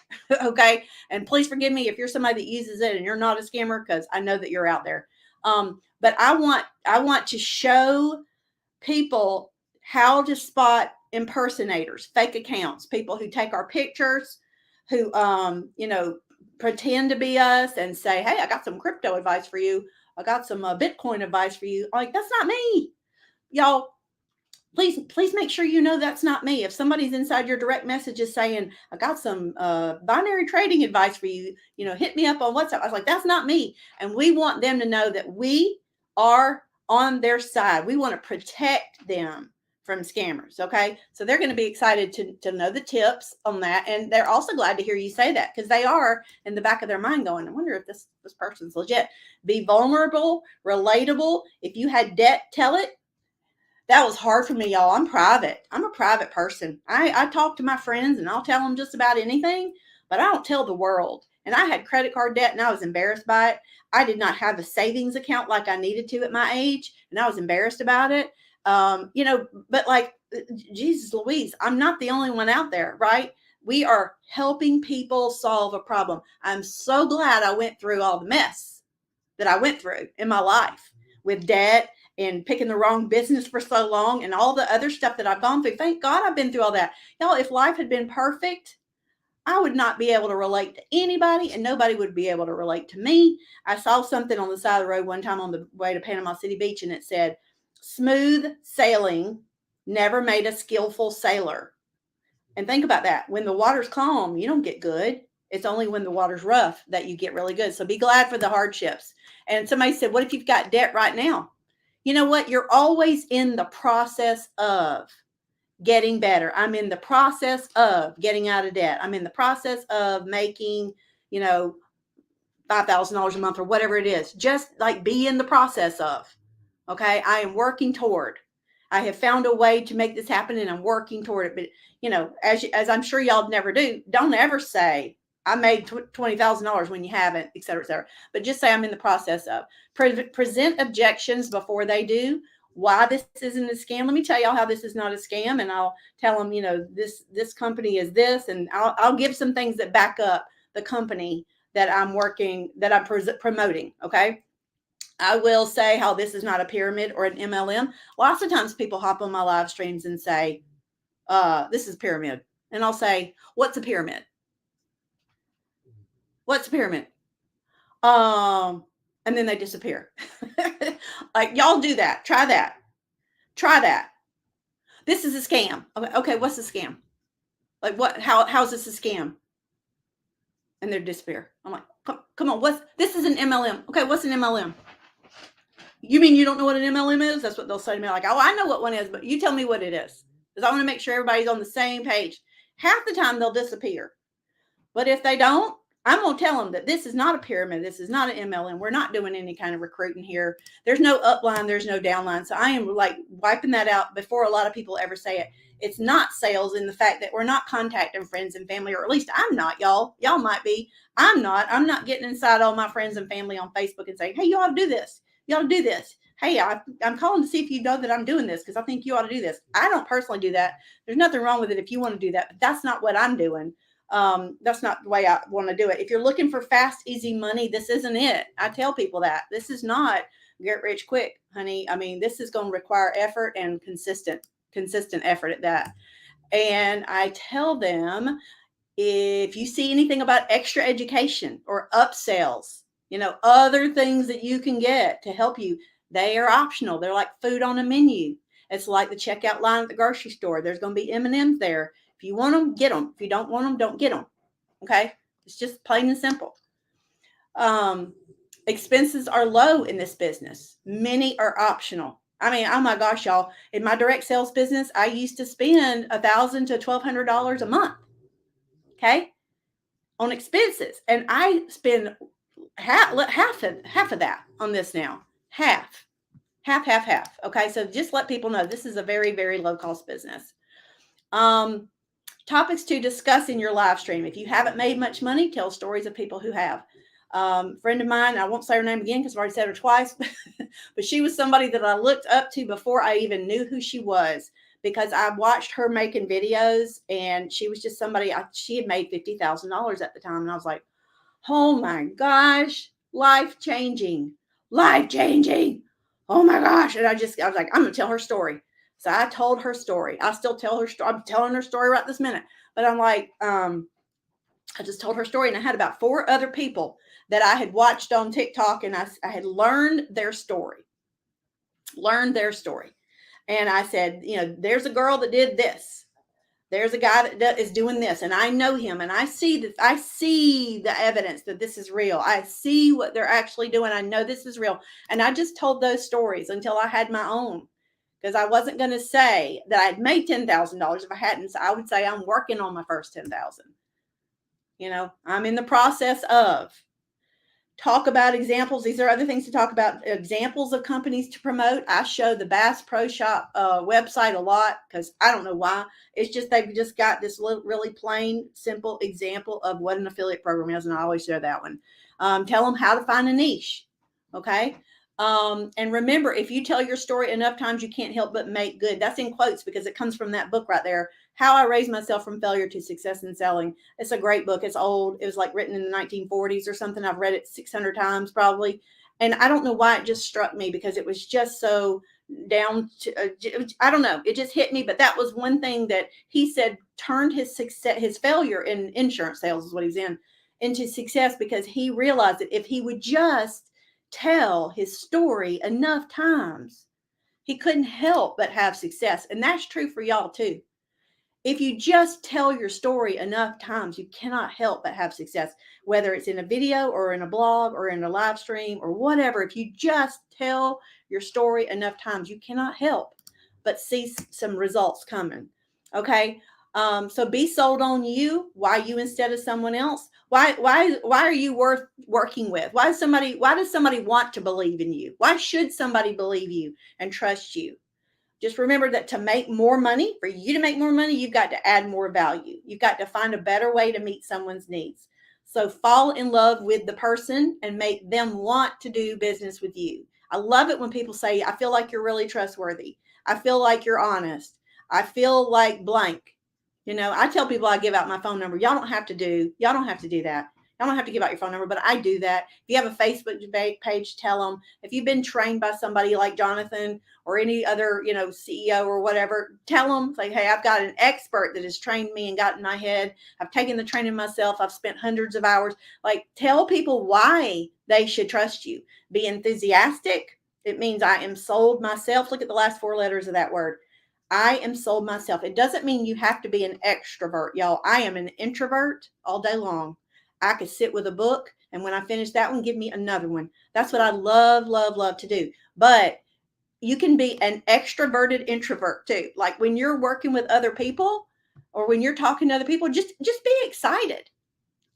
Okay. And please forgive me if you're somebody that uses it and you're not a scammer, because I know that you're out there. But I want to show people how to spot impersonators, fake accounts, people who take our pictures, who pretend to be us and say, hey, I got some crypto advice for you. I got some Bitcoin advice for you. Like, that's not me. Y'all, please make sure you know that's not me. If somebody's inside your direct messages saying, I got some binary trading advice for you, hit me up on WhatsApp. I was like, that's not me. And we want them to know that we are on their side. We want to protect them from scammers. Okay. So they're going to be excited to know the tips on that. And they're also glad to hear you say that, because they are in the back of their mind going, I wonder if this person's legit. Be vulnerable, relatable. If you had debt, tell it. That was hard for me, y'all. I'm private. I'm a private person. I talk to my friends and I'll tell them just about anything, but I don't tell the world. And I had credit card debt and I was embarrassed by it. I did not have a savings account like I needed to at my age, and I was embarrassed about it. But like, Jesus Louise, I'm not the only one out there, right? We are helping people solve a problem. I'm so glad I went through all the mess that I went through in my life with debt and picking the wrong business for so long and all the other stuff that I've gone through. Thank God I've been through all that. Y'all, if life had been perfect, I would not be able to relate to anybody and nobody would be able to relate to me. I saw something on the side of the road one time on the way to Panama City Beach, and it said, smooth sailing never made a skillful sailor. And think about that. When the water's calm, you don't get good. It's only when the water's rough that you get really good. So be glad for the hardships. And somebody said, what if you've got debt right now? You know what? You're always in the process of getting better. I'm in the process of getting out of debt. I'm in the process of making, $5,000 a month or whatever it is. Just like be in the process of. Okay. I am working toward. I have found a way to make this happen and I'm working toward it. But, as I'm sure y'all never do, don't ever say, I made $20,000 when you haven't, et cetera, et cetera. But just say I'm in the process of. Present objections before they do. Why this isn't a scam. Let me tell y'all how this is not a scam. And I'll tell them, this company is this. And I'll give some things that back up the company that I'm promoting. Okay. I will say how this is not a pyramid or an MLM. Lots of times people hop on my live streams and say, this is pyramid. And I'll say, what's a pyramid? What's a pyramid? And then they disappear. Like, y'all do that. Try that. Try that. This is a scam. Okay. What's a scam? Like what, how's this a scam? And they disappear. I'm like, come on. This is an MLM. Okay. What's an MLM? You mean you don't know what an MLM is? That's what they'll say to me. Like, oh, I know what one is, but you tell me what it is. Because I want to make sure everybody's on the same page. Half the time they'll disappear. But if they don't, I'm going to tell them that this is not a pyramid. This is not an MLM. We're not doing any kind of recruiting here. There's no upline. There's no downline. So I am like wiping that out before a lot of people ever say it. It's not sales in the fact that we're not contacting friends and family, or at least I'm not, y'all. Y'all might be. I'm not getting inside all my friends and family on Facebook and saying, hey, you ought to do this. You ought to do this. Hey, I'm calling to see if you know that I'm doing this because I think you ought to do this. I don't personally do that. There's nothing wrong with it if you want to do that, but that's not what I'm doing. That's not the way I want to do it. If you're looking for fast, easy money, this isn't it. I tell people that this is not get rich quick, honey. I mean, this is going to require effort and consistent effort at that. And I tell them, if you see anything about extra education or upsells, other things that you can get to help you, they are optional. They're like food on a menu. It's like the checkout line at the grocery store. There's going to be M&Ms there. If you want them, get them. If you don't want them, don't get them. Okay. It's just plain and simple. Expenses are low in this business. Many are optional. I mean, oh my gosh, y'all, in my direct sales business, I used to spend $1,000 to $1,200 a month. Okay. On expenses. And I spend half of that on this now. Half. Okay. So just let people know this is a very, very low cost business. Topics to discuss in your live stream. If you haven't made much money, tell stories of people who have. Friend of mine, I won't say her name again because I've already said her twice, but she was somebody that I looked up to before I even knew who she was, because I watched her making videos and she was just somebody, she had made $50,000 at the time. And I was like, oh my gosh, life changing. Oh my gosh. And I was like, I'm going to tell her story. So I told her story. I still tell her story. I'm telling her story right this minute, but I'm like, I just told her story, and I had about 4 other people that I had watched on TikTok, and I had learned their story. And I said, there's a girl that did this. There's a guy that is doing this, and I know him, and I see the evidence that this is real. I see what they're actually doing. I know this is real. And I just told those stories until I had my own, because I wasn't going to say that I'd made $10,000 if I hadn't. So I would say I'm working on my first 10,000. I'm in the process of. talk about examples. These are other things to talk about. Examples of companies to promote. I show the Bass Pro Shop website a lot because I don't know why. It's just they've just got this really plain, simple example of what an affiliate program is, and I always share that one. Tell them how to find a niche. Okay. And remember, if you tell your story enough times, you can't help but make good. That's in quotes because it comes from that book right there, How I Raised Myself from Failure to Success in Selling. It's a great book. It's old. It was like written in the 1940s or something. I've read it 600 times probably. And I don't know why it just struck me because it was just so down to, I don't know. It just hit me. But that was one thing that he said turned his success, his failure in insurance sales is what he's in, into success because he realized that if he would just tell his story enough times, he couldn't help but have success. And that's true for y'all too. If you just tell your story enough times, you cannot help but have success, whether it's in a video or in a blog or in a live stream or whatever. If you just tell your story enough times, you cannot help but see some results coming. Okay. So be sold on you. Why you instead of someone else? Why are you worth working with? Why does somebody want to believe in you? Why should somebody believe you and trust you? Just remember that to make more money, for you to make more money, you've got to add more value. You've got to find a better way to meet someone's needs. So fall in love with the person and make them want to do business with you. I love it when people say, I feel like you're really trustworthy. I feel like you're honest. I feel like blank. I tell people I give out my phone number. Y'all don't have to do that. Y'all don't have to give out your phone number, but I do that. If you have a Facebook page, tell them. If you've been trained by somebody like Jonathan or any other, CEO or whatever, tell them, say, hey, I've got an expert that has trained me and got in my head. I've taken the training myself. I've spent hundreds of hours. Like, tell people why they should trust you. Be enthusiastic. It means I am sold myself. Look at the last 4 letters of that word. I am sold myself. It doesn't mean you have to be an extrovert, y'all. I am an introvert all day long. I could sit with a book, and when I finish that one, give me another one. That's what I love, love, love to do. But you can be an extroverted introvert too. Like when you're working with other people or when you're talking to other people, just be excited.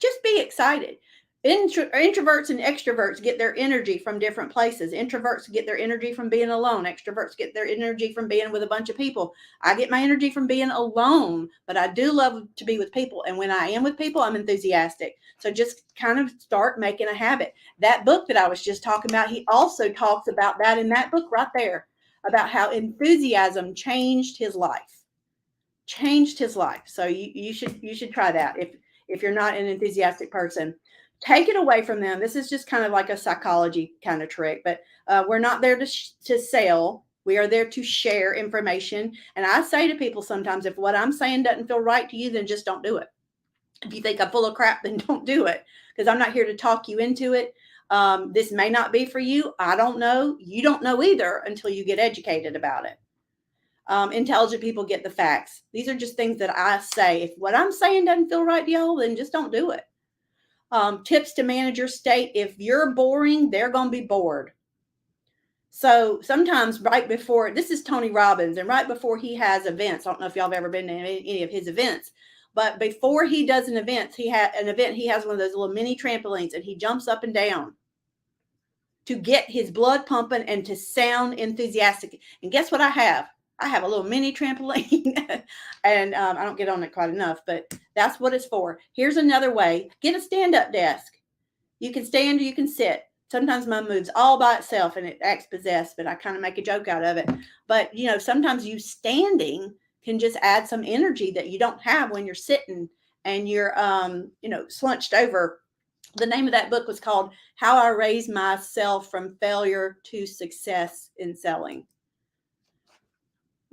Just be excited. Introverts and extroverts get their energy from different places. Introverts get their energy from being alone. Extroverts get their energy from being with a bunch of people. I get my energy from being alone, but I do love to be with people. And when I am with people, I'm enthusiastic. So just kind of start making a habit. That book that I was just talking about, he also talks about that in that book right there, about how enthusiasm changed his life. So you should try that if you're not an enthusiastic person. Take it away from them. This is just kind of like a psychology kind of trick, but we're not there to sell. We are there to share information. And I say to people sometimes, if what I'm saying doesn't feel right to you, then just don't do it. If you think I'm full of crap, then don't do it, because I'm not here to talk you into it. This may not be for you. I don't know. You don't know either until you get educated about it. Intelligent people get the facts. These are just things that I say. If what I'm saying doesn't feel right to y'all, then just don't do it. Tips to manage your state. If you're boring, they're going to be bored. So sometimes right before, this is Tony Robbins, and right before he has events, I don't know if y'all have ever been to any of his events, but before he does an event, he has one of those little mini trampolines, and he jumps up and down to get his blood pumping and to sound enthusiastic. And guess what I have? I have a little mini trampoline and I don't get on it quite enough, but that's what it's for. Here's another way. Get a stand-up desk. You can stand or you can sit. Sometimes mine moves all by itself and it acts possessed, but I kind of make a joke out of it. But, sometimes you standing can just add some energy that you don't have when you're sitting and you're, slunched over. The name of that book was called How I Raised Myself from Failure to Success in Selling.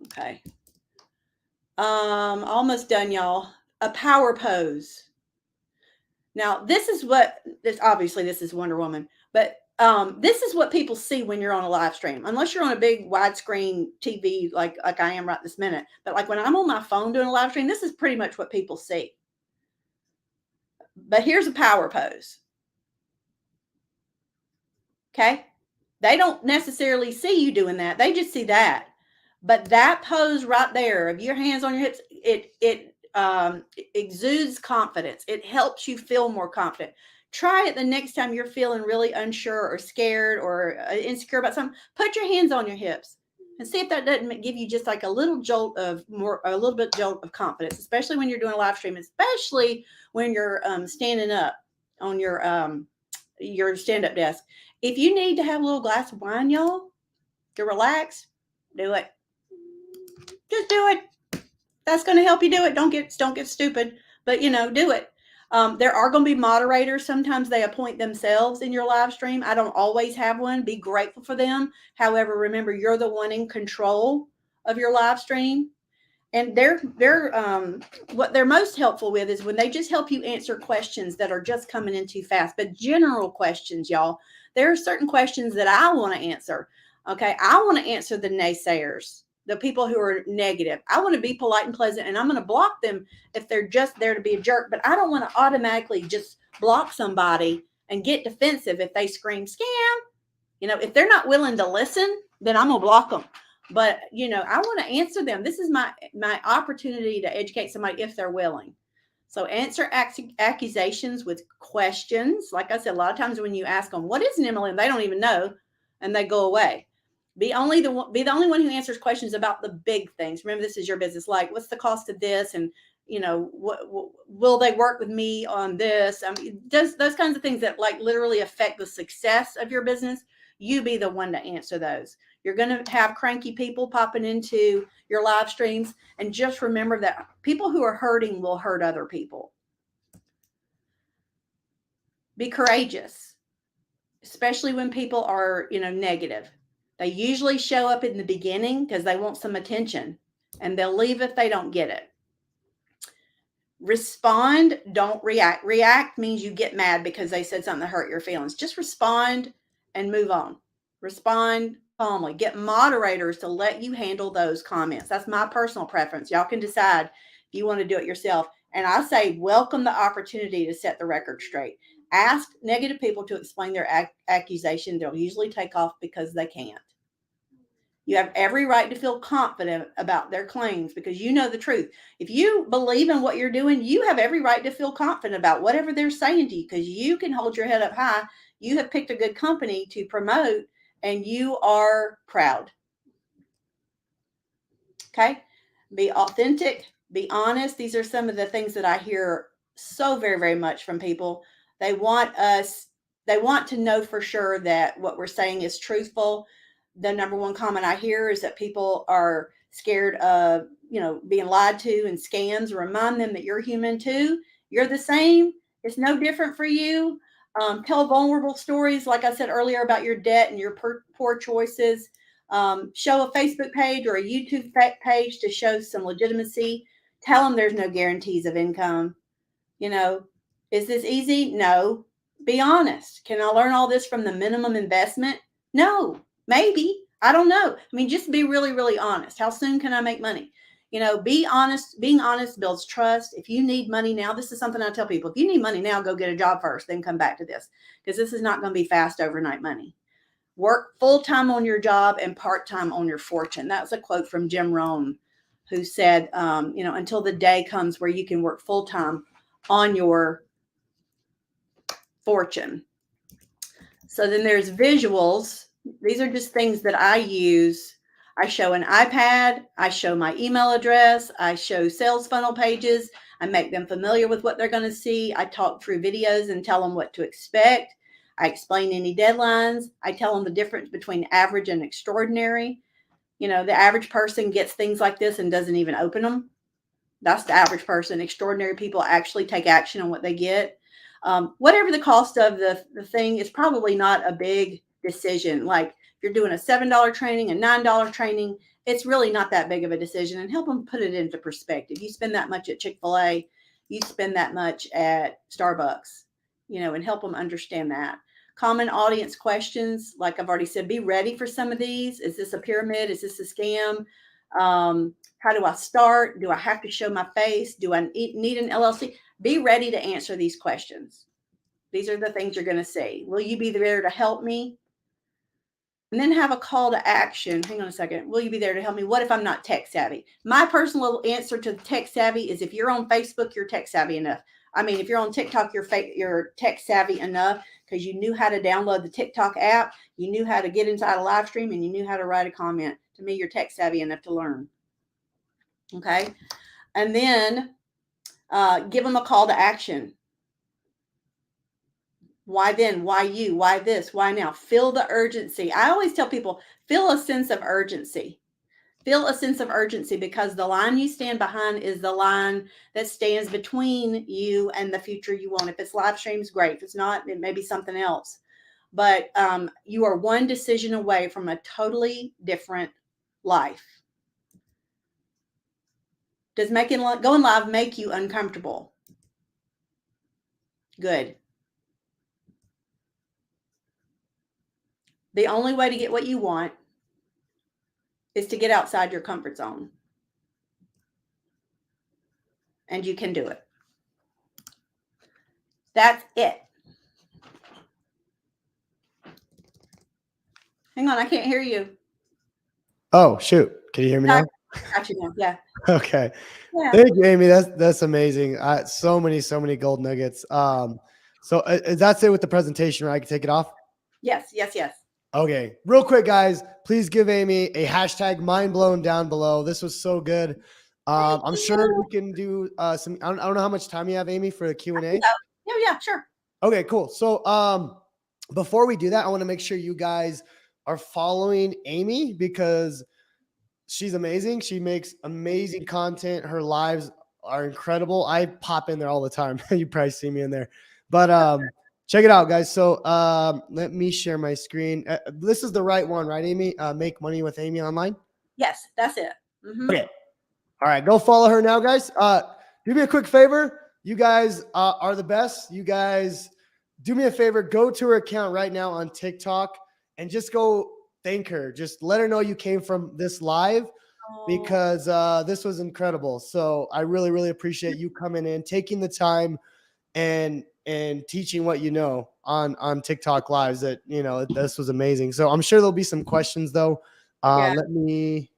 Okay. Almost done, y'all. A power pose. Now, this is Wonder Woman, but this is what people see when you're on a live stream, unless you're on a big widescreen TV like I am right this minute. But like when I'm on my phone doing a live stream, this is pretty much what people see. But here's a power pose. Okay? They don't necessarily see you doing that. They just see that. But that pose right there of your hands on your hips, it exudes confidence. It helps you feel more confident. Try it the next time you're feeling really unsure or scared or insecure about something. Put your hands on your hips and see if that doesn't give you just like a little jolt of confidence, especially when you're doing a live stream, especially when you're standing up on your stand-up desk. If you need to have a little glass of wine, y'all, to relax, do it. Just do it. That's going to help you do it. Don't get stupid, but do it. There are going to be moderators. Sometimes they appoint themselves in your live stream. I don't always have one. Be grateful for them. However, remember, you're the one in control of your live stream. And they're what they're most helpful with is when they just help you answer questions that are just coming in too fast. But general questions, y'all, there are certain questions that I want to answer. Okay, I want to answer the naysayers, the people who are negative. I want to be polite and pleasant, and I'm going to block them if they're just there to be a jerk. But I don't want to automatically just block somebody and get defensive if they scream scam. If they're not willing to listen, then I'm going to block them. But, I want to answer them. This is my opportunity to educate somebody if they're willing. So answer accusations with questions. Like I said, a lot of times when you ask them, what is an MLM? They don't even know, and they go away. Be the only one who answers questions about the big things. Remember, this is your business. Like, what's the cost of this? And, what will they work with me on this? I mean, those kinds of things that like literally affect the success of your business. You be the one to answer those. You're going to have cranky people popping into your live streams. And just remember that people who are hurting will hurt other people. Be courageous, especially when people are, negative. They usually show up in the beginning because they want some attention, and they'll leave if they don't get it. Respond, don't react. React means you get mad because they said something that hurt your feelings. Just respond and move on. Respond calmly. Get moderators to let you handle those comments. That's my personal preference. Y'all can decide if you want to do it yourself. And I say, welcome the opportunity to set the record straight. Ask negative people to explain their accusation. They'll usually take off because they can't. You have every right to feel confident about their claims because you know the truth. If you believe in what you're doing, you have every right to feel confident about whatever they're saying to you because you can hold your head up high. You have picked a good company to promote, and you are proud. Okay? Be authentic. Be honest. These are some of the things that I hear so very, very much from people. They want to know for sure that what we're saying is truthful. The number one comment I hear is that people are scared of, being lied to and scams. Remind them that you're human too. You're the same. It's no different for you. Tell vulnerable stories, like I said earlier, about your debt and your poor choices. Show a Facebook page or a YouTube page to show some legitimacy. Tell them there's no guarantees of income. Is this easy? No. Be honest. Can I learn all this from the minimum investment? No. Maybe. I don't know. I mean, just be really, really honest. How soon can I make money? Be honest. Being honest builds trust. If you need money now, this is something I tell people. If you need money now, go get a job first, then come back to this because this is not going to be fast overnight money. Work full-time on your job and part-time on your fortune. That's a quote from Jim Rohn, who said, until the day comes where you can work full-time on your fortune. So then there's visuals. These are just things that I use. I show an iPad. I show my email address. I show sales funnel pages. I make them familiar with what they're going to see. I talk through videos and tell them what to expect. I explain any deadlines. I tell them the difference between average and extraordinary. The average person gets things like this and doesn't even open them. That's the average person. Extraordinary people actually take action on what they get. Whatever the cost of the thing is probably not a big decision. Like if you're doing a $7 training, a $9 training, it's really not that big of a decision, and help them put it into perspective. You spend that much at Chick-fil-A, you spend that much at Starbucks, and help them understand that. Common audience questions, like I've already said, be ready for some of these. Is this a pyramid? Is this a scam? How do I start? Do I have to show my face? Do I need an LLC? Be ready to answer these questions. These are the things you're going to say. Will you be there to help me? And then have a call to action. Hang on a second. Will you be there to help me? What if I'm not tech savvy? My personal answer to tech savvy is if you're on Facebook, you're tech savvy enough. I mean, if you're on TikTok, you're tech savvy enough because you knew how to download the TikTok app, you knew how to get inside a live stream, and you knew how to write a comment. To me, you're tech savvy enough to learn. Okay. And then give them a call to action. Why then? Why you? Why this? Why now? Feel the urgency. I always tell people, feel a sense of urgency. Feel a sense of urgency because the line you stand behind is the line that stands between you and the future you want. If it's live streams, great. If it's not, it may be something else. But you are one decision away from a totally different life. Does going live make you uncomfortable? Good. The only way to get what you want is to get outside your comfort zone. And you can do it. That's it. Hang on, I can't hear you. Oh, shoot. Can you hear me now? Got you now. Yeah. Okay. Yeah. Thank you, Amy. That's amazing. So many gold nuggets. So that's it with the presentation, right? I can take it off. Yes. Okay. Real quick, guys, please give Amy a hashtag mind blown down below. This was so good. I'm sure we can do some. I don't know how much time you have, Amy, for the Q&A. Yeah, sure. Okay, cool. So before we do that, I want to make sure you guys are following Amy because she's amazing. She makes amazing content. Her lives are incredible. I pop in there all the time. You probably see me in there. But check it out, guys. So let me share my screen. This is the right one, right, Amy? Make Money with Amy online? Yes, that's it. Mm-hmm. Okay. All right, go follow her now, guys. Do me a quick favor. You guys are the best. You guys do me a favor. Go to her account right now on TikTok and just go thank her. Just let her know you came from this live because this was incredible. So I really, really appreciate you coming in, taking the time and teaching what you know on TikTok lives. That this was amazing. So I'm sure there'll be some questions though. Let me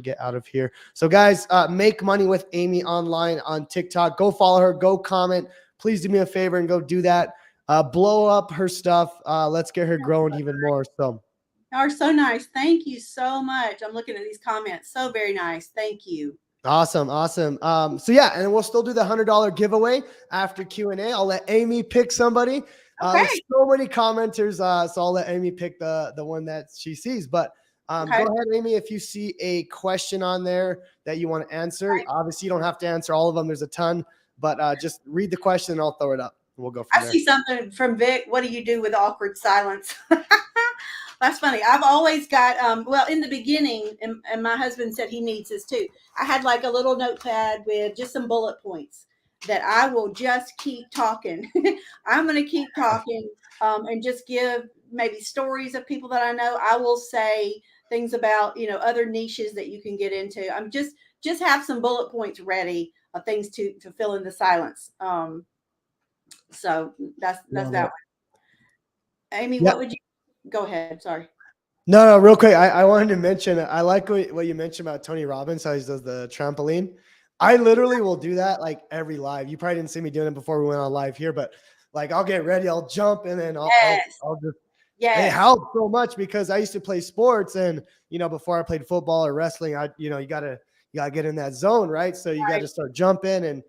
get out of here. So guys, make money with Amy online on TikTok. Go follow her. Go comment. Please do me a favor and go do that. Blow up her stuff. Let's get her growing even more. So. You are so nice. Thank you so much. I'm looking at these comments. So very nice. Thank you. Awesome. So yeah, and we'll still do the $100 giveaway after Q&A. I'll let Amy pick somebody. There's so many commenters, so I'll let Amy pick the one that she sees. But go ahead, Amy, if you see a question on there that you want to answer. Obviously, you don't have to answer all of them. There's a ton, but just read the question and I'll throw it up. And we'll go from there. I see something from Vic. What do you do with awkward silence? That's funny. I've always got, well, in the beginning, and my husband said he needs this too. I had like a little notepad with just some bullet points that I will just keep talking. I'm going to keep talking and just give maybe stories of people that I know. I will say things about, other niches that you can get into. I'm just have some bullet points ready of things to fill in the silence. So that's that one. Amy, what would you? Go ahead. Sorry. No, real quick. I wanted to mention, I like what you mentioned about Tony Robbins, how he does the trampoline. I literally will do that like every live. You probably didn't see me doing it before we went on live here, but like I'll get ready, I'll jump, and then I'll just, it helps so much because I used to play sports and, before I played football or wrestling, you gotta get in that zone, right? So you got to start jumping and,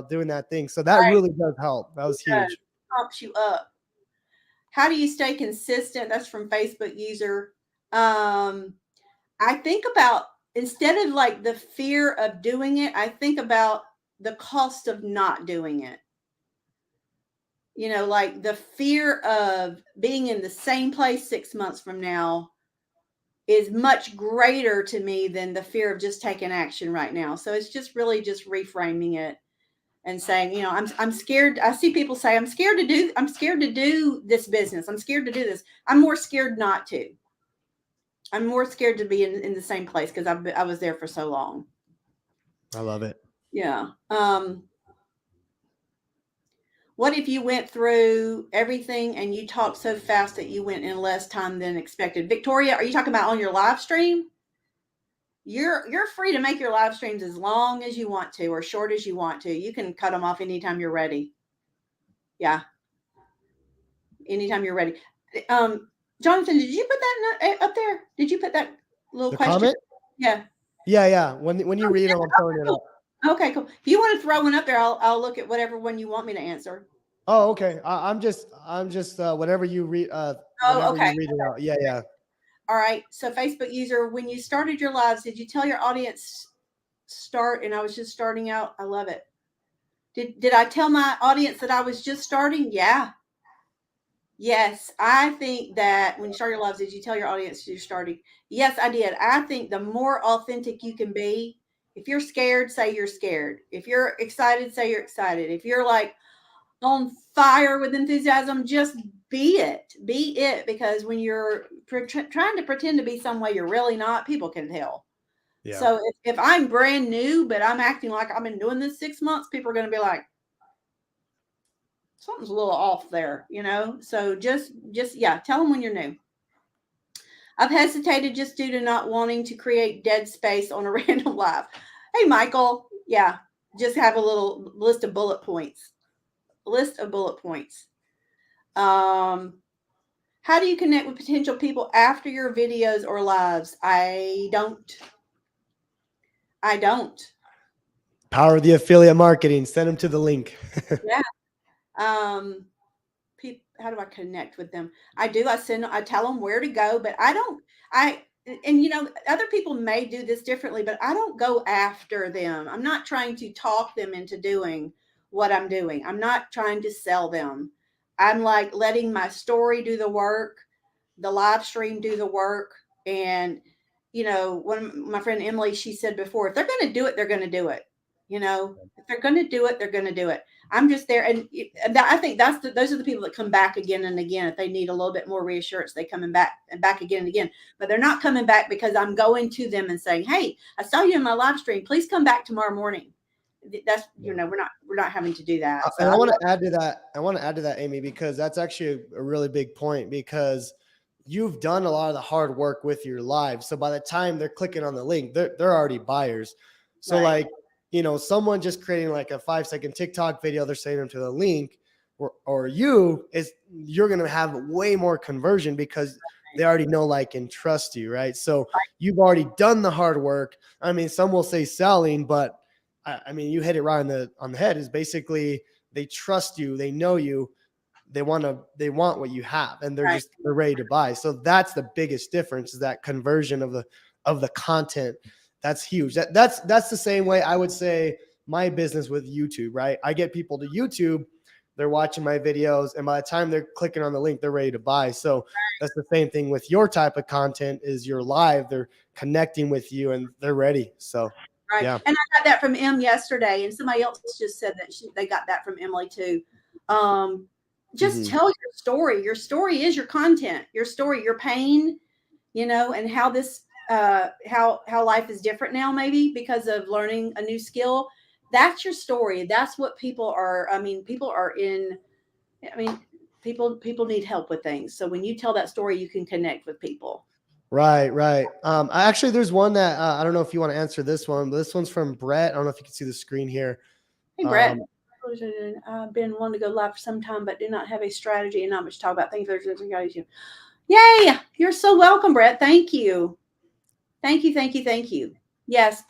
doing that thing. So that really does help. That was huge. Pumps you up. How do you stay consistent? That's from Facebook user. I think about, instead of like the fear of doing it, I think about the cost of not doing it. Like the fear of being in the same place 6 months from now is much greater to me than the fear of just taking action right now. So it's just really just reframing it and saying, I'm scared. I see people say, I'm scared to do this business. I'm scared to do this. I'm more scared not to. I'm more scared to be in the same place because I was there for so long. I love it. Yeah. What if you went through everything and you talked so fast that you went in less time than expected? Victoria, are you talking about on your live stream? you're free to make your live streams as long as you want to or short as you want to. You can cut them off anytime you're ready. Yeah, anytime you're ready. Um, Jonathan, did you put that up there? Did you put that little The question? comment? Yeah. Yeah, yeah. When you Oh, read yeah. them, I'm throwing it Okay, up. cool. Okay, cool. If you want to throw one up there, I'll look at whatever one you want me to answer. Oh, okay. I'm just Oh, whenever okay. you read it out. Yeah, yeah. All right. So, Facebook user, when you started your lives, did you tell your audience start? And I was just starting out. I love it. Did I tell my audience that I was just starting? Yeah. Yes, I think that when you start your lives, did you tell your audience you're starting? Yes, I did. I think the more authentic you can be, if you're scared, say you're scared. If you're excited, say you're excited. If you're like on fire with enthusiasm, just be it. Be it, because when you're trying to pretend to be some way you're really not, people can tell. Yeah. So if I'm brand new, but I'm acting like I've been doing this 6 months, people are going to be like, something's a little off there, you know? So yeah, tell them when you're new. I've hesitated just due to not wanting to create dead space on a random live. Hey, Michael. Yeah, just have a little list of bullet points. List of bullet points. How do you connect with potential people after your videos or lives? I don't. I don't. Power of the affiliate marketing. Send them to the link. Yeah. Um, how do I connect with them? I tell them where to go, but I don't, and other people may do this differently, but I don't go after them. I'm not trying to talk them into doing what I'm doing. I'm not trying to sell them. I'm like letting my story do the work, the live stream do the work. And, when my friend Emily, she said before, if they're going to do it, they're going to do it. If they're going to do it, they're going to do it. I'm just there, and I think those are the people that come back again and again. If they need a little bit more reassurance, they coming back and back again and again. But they're not coming back because I'm going to them and saying, "Hey, I saw you in my live stream. Please come back tomorrow morning." That's we're not having to do that. So And I want to add to that. I want to add to that, Amy, because that's actually a really big point, because you've done a lot of the hard work with your live. So by the time they're clicking on the link, they're already buyers. So right, like, someone just creating like a 5-second TikTok video, they're sending them to the link, or you're going to have way more conversion because they already know, like, and trust you. Right. So you've already done the hard work. I mean, some will say selling, but I mean, you hit it right on the head. Is basically they trust you, they know you, they want what you have, and right, they're ready to buy. So that's the biggest difference, is that conversion of the content. That's huge. That's the same way I would say my business with YouTube, right? I get people to YouTube, they're watching my videos, and by the time they're clicking on the link, they're ready to buy. So that's the same thing with your type of content. Is you're live, they're connecting with you, and they're ready. So right. yeah. And I got that from yesterday, and somebody else just said that they got that from Emily too. Just Mm-hmm. tell your story. Your story is your content. Your story, your pain, and how this how life is different now, maybe because of learning a new skill. That's your story. That's what people are. I mean, people are in. I mean, people need help with things. So when you tell that story, you can connect with people. Right, right. Actually, there's one that I don't know if you want to answer this one, but this one's from Brett. I don't know if you can see the screen here. Hey, Brett. Um, I've been wanting to go live for some time, but do not have a strategy and not much to talk about things. Yay! You're so welcome, Brett. Thank you. Thank you, thank you, thank you. Yes.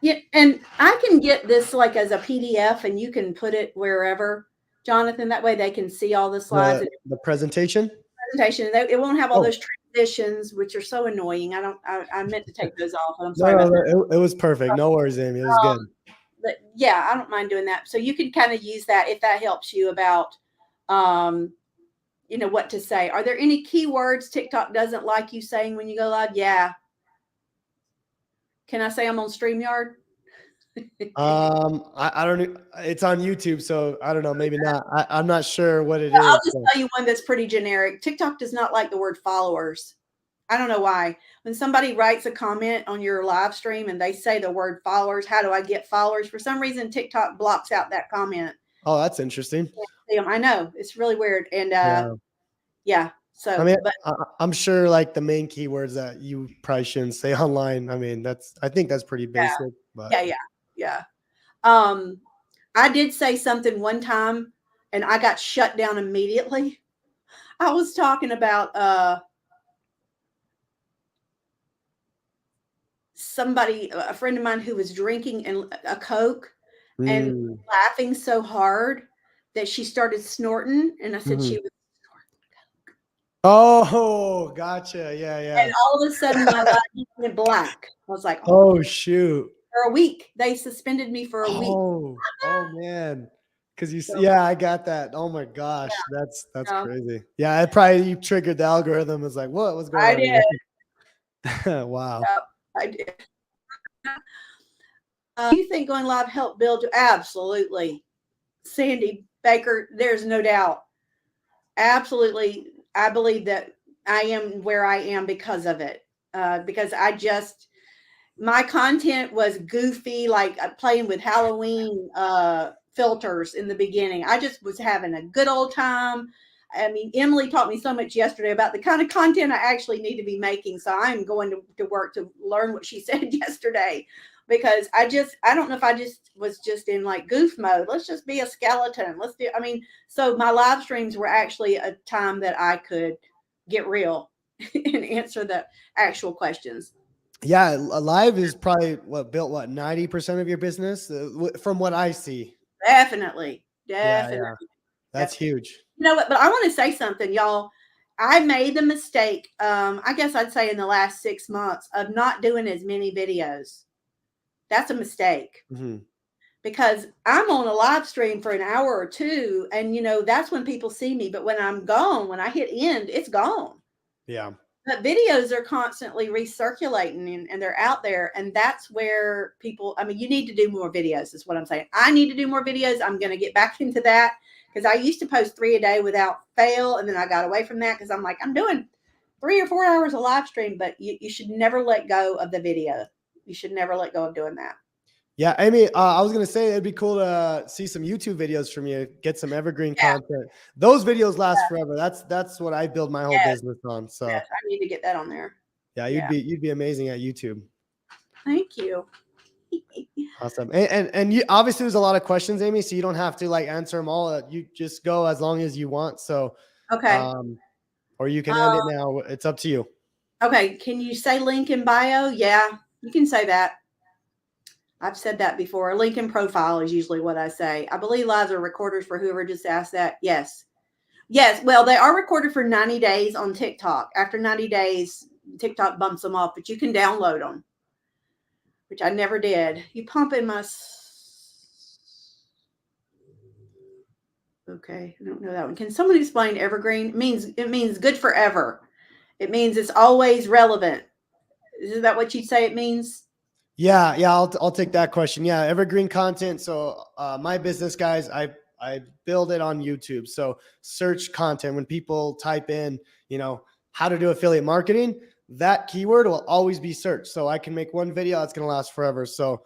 Yeah, and I can get this like as a PDF, and you can put it wherever, Jonathan. That way they can see all the slides and the presentation. presentation. It won't have all Oh those transitions, which are so annoying. I meant to take those off, but I'm no, sorry about that. it was perfect. No worries, Amy. It was good. But yeah, I don't mind doing that. So you can kind of use that if that helps you about, um, what to say. Are there any keywords TikTok doesn't like you saying when you go live? Yeah. Can I say I'm on StreamYard? I don't know. It's on YouTube, so I don't know. Maybe not. I'm not sure what it I'll is. just tell you one that's pretty generic. TikTok does not like the word followers. I don't know why. When somebody writes a comment on your live stream and they say the word followers, how do I get followers? For some reason, TikTok blocks out that comment. Oh, that's interesting. I know, it's really weird. And Yeah. yeah. I So, mean, but I'm sure like the main keywords that you probably shouldn't say online. I mean, I think that's pretty yeah, basic, but yeah, yeah. Um, I did say something one time and I got shut down immediately. I was talking about somebody, a friend of mine who was drinking a Coke and mm, laughing so hard that she started snorting. And I said mhm. she was, Oh, gotcha. Yeah, and yeah. all of a sudden my life went black. I was like, oh, Oh, shoot. for a week. They suspended me for a week. Oh man. Cause So, yeah, I got that. Oh my yeah, gosh, that's no, crazy. Yeah, it probably you triggered the algorithm. It's like, what's going I on did. here? Wow. Yep, I did. Do you think going live helped build? Absolutely. Sandy Baker, there's no doubt. Absolutely. I believe that I am where I am because of it. Because my content was goofy, like playing with Halloween filters in the beginning. I just was having a good old time. I mean, Emily taught me so much yesterday about the kind of content I actually need to be making. So I'm going to work to learn what she said yesterday because I don't know if I just was just in like goof mode. Let's just be a skeleton. So my live streams were actually a time that I could get real and answer the actual questions. Yeah, live is probably what built what 90% of your business from what I see. Definitely. Yeah, Definitely. yeah. That's Definitely. huge. You know what? But I want to say something, y'all. I made the mistake, I guess I'd say in the last 6 months of not doing as many videos. That's a mistake Hmm. because I'm on a live stream for an hour or two, and that's when people see me. But when I'm gone, when I hit end, it's gone. Yeah. But videos are constantly recirculating and they're out there. And that's where you need to do more videos, is what I'm saying. I need to do more videos. I'm going to get back into that because I used to post 3 a day without fail. And then I got away from that because I'm like, I'm doing 3 or 4 hours of live stream, but you should never let go of the video. You should never let go of doing that. Yeah, Amy, I was gonna say it'd be cool to see some YouTube videos from you, get some evergreen Yeah. content. Those videos last forever. That's what I build my whole Yes. business on. So Yes. I need to get that on there. yeah, Yeah. you'd be amazing at YouTube. Thank you. Awesome. And you obviously there's a lot of questions, Amy, so you don't have to like answer them all. You just go as long as you want. So Okay. or you can end it now. It's up to you. Okay. Can you say link in bio? Yeah, you can say that. I've said that before. A link in profile is usually what I say. I believe lives are recorded for whoever just asked that. Yes. Yes. Well, they are recorded for 90 days on TikTok. After 90 days, TikTok bumps them off, but you can download them, which I never did. You pump in my. Okay. I don't know that one. Can someone explain evergreen? It means good forever. It means it's always relevant. Is that what you'd say it means? Yeah, yeah, I'll take that question. Yeah, evergreen content. So my business guys, I build it on YouTube. So search content when people type in, how to do affiliate marketing, that keyword will always be searched. So I can make one video that's going to last forever. So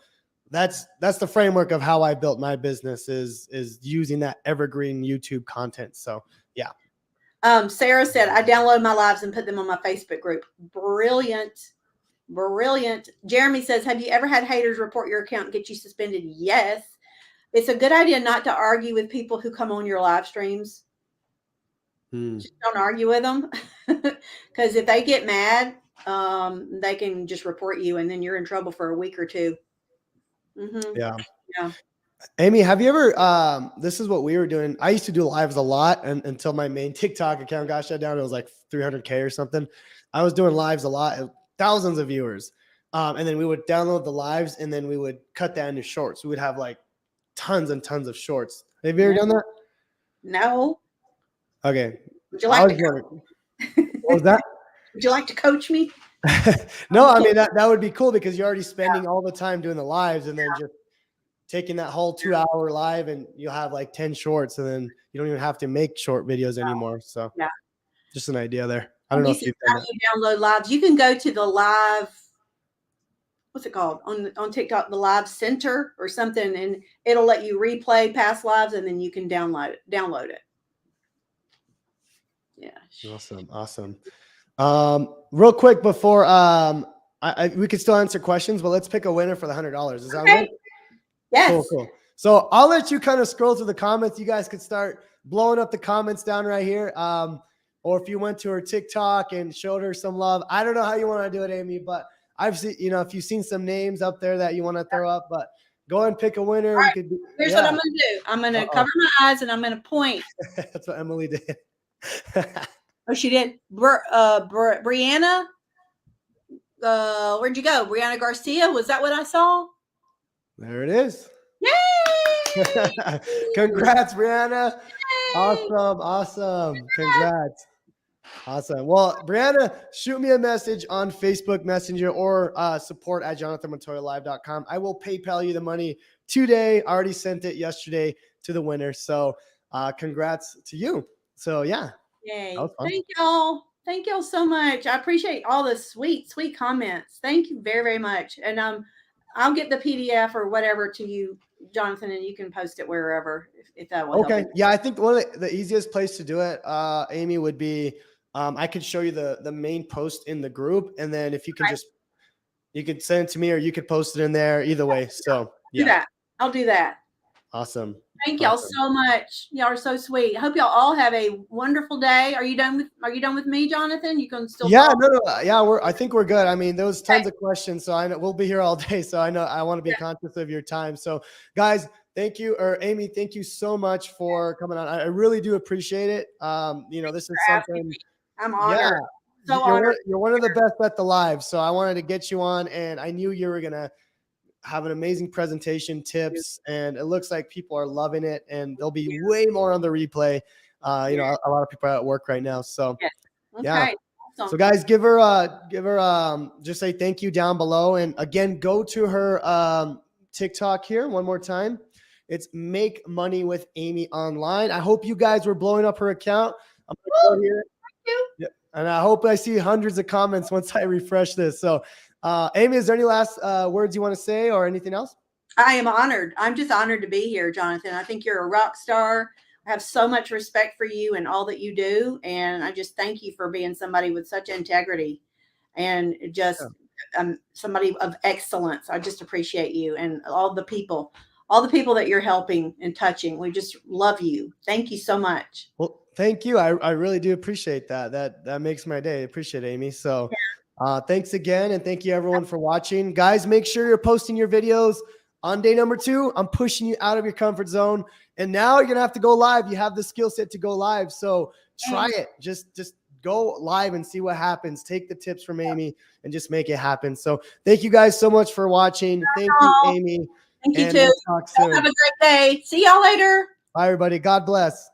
that's the framework of how I built my business is using that evergreen YouTube content. So yeah. Sarah said, I download my lives and put them on my Facebook group. Brilliant. Brilliant. Jeremy says, have you ever had haters report your account and get you suspended? Yes. It's a good idea not to argue with people who come on your live streams. Hmm. Just don't argue with them. Because if they get mad, they can just report you and then you're in trouble for a week or two. Mm-hmm. Yeah. Yeah. Amy, have you ever, this is what we were doing. I used to do lives a lot until my main TikTok account got shut down. It was like 300K or something. I was doing lives a lot, thousands of viewers. And then we would download the lives and then we would cut that into shorts. We would have like tons and tons of shorts. Have you ever No. done that? No. Okay. Would you I like was to wondering, coach? what was that? Would you like to coach me? No, I'm I kidding. mean, that would be cool because you're already spending all the time doing the lives and then just taking that whole 2 hour live and you'll have like 10 shorts and then you don't even have to make short videos anymore. So Yeah. just an idea there. I don't know if Lisa, you've how done do you download lives? You can go to the live, what's it called on TikTok, the live center or something, and it'll let you replay past lives and then you can download it. Yeah. Awesome. Awesome. Real quick before we could still answer questions, but let's pick a winner for the $100. Does that sound Okay. good? Yes. Cool, cool. So I'll let you kind of scroll through the comments. You guys could start blowing up the comments down right here. Or if you went to her TikTok and showed her some love, I don't know how you want to do it, Amy, but I've seen, you know, if you've seen some names up there that you want to throw up, but go and pick a winner. You could, Here's what I'm going to do. I'm going to cover my eyes and I'm going to point. That's what Emily did. Oh, she did. Brianna. Where'd you go? Brianna Garcia. Was that what I saw? There it is. Yay! Congrats, Brianna. Yay! Awesome. Awesome. Congrats. Awesome. Well, Brianna, shoot me a message on Facebook Messenger or support@jonathanmontoyalive.com. I will PayPal you the money today. I already sent it yesterday to the winner. So congrats to you. So yeah. Yay. Thank y'all. Thank y'all so much. I appreciate all the sweet, sweet comments. Thank you very, very much. And I'll get the PDF or whatever to you, Jonathan, and you can post it wherever if that will help. Okay. Yeah, I think one of the easiest place to do it, Amy, would be I could show you the main post in the group, and then if you can just you could send it to me or you could post it in there. Either way. So yeah, I'll do that. Awesome. Thank y'all so much. Y'all are so sweet. I hope y'all all have a wonderful day. Are you done with me, Jonathan? You can still no. Yeah, I think we're good. I mean, there was tons of questions, so I know we'll be here all day. So I know I want to be conscious of your time. So guys, thank you, or Amy, thank you so much for coming on. I really do appreciate it. You know, this is something I'm honored. Yeah, so honored. You're one of the best at the live. So I wanted to get you on, and I knew you were gonna have an amazing presentation, tips, and it looks like people are loving it, and there'll be way more on the replay. You know, a lot of people are at work right now. So yeah. Awesome. So guys, give her just say thank you down below. And again, go to her TikTok here one more time. It's Make Money with Amy Online. I hope you guys were blowing up her account. I'm gonna go here. Thank you. Yeah. And I hope I see hundreds of comments once I refresh this. So Amy, is there any last words you want to say or anything else? I am honored. I'm just honored to be here, Jonathan. I think you're a rock star. I have so much respect for you and all that you do. And I just thank you for being somebody with such integrity and just somebody of excellence. I just appreciate you and all the people that you're helping and touching. We just love you. Thank you so much. Well, thank you. I really do appreciate that. That makes my day. I appreciate it, Amy. So thanks again. And thank you everyone for watching. Guys, make sure you're posting your videos on day number 2. I'm pushing you out of your comfort zone. And now you're going to have to go live. You have the skill set to go live. So try it. Just go live and see what happens. Take the tips from Amy and just make it happen. So thank you guys so much for watching. Thank you, Amy. Thank you too. We'll talk soon. Have a great day. See y'all later. Bye, everybody. God bless.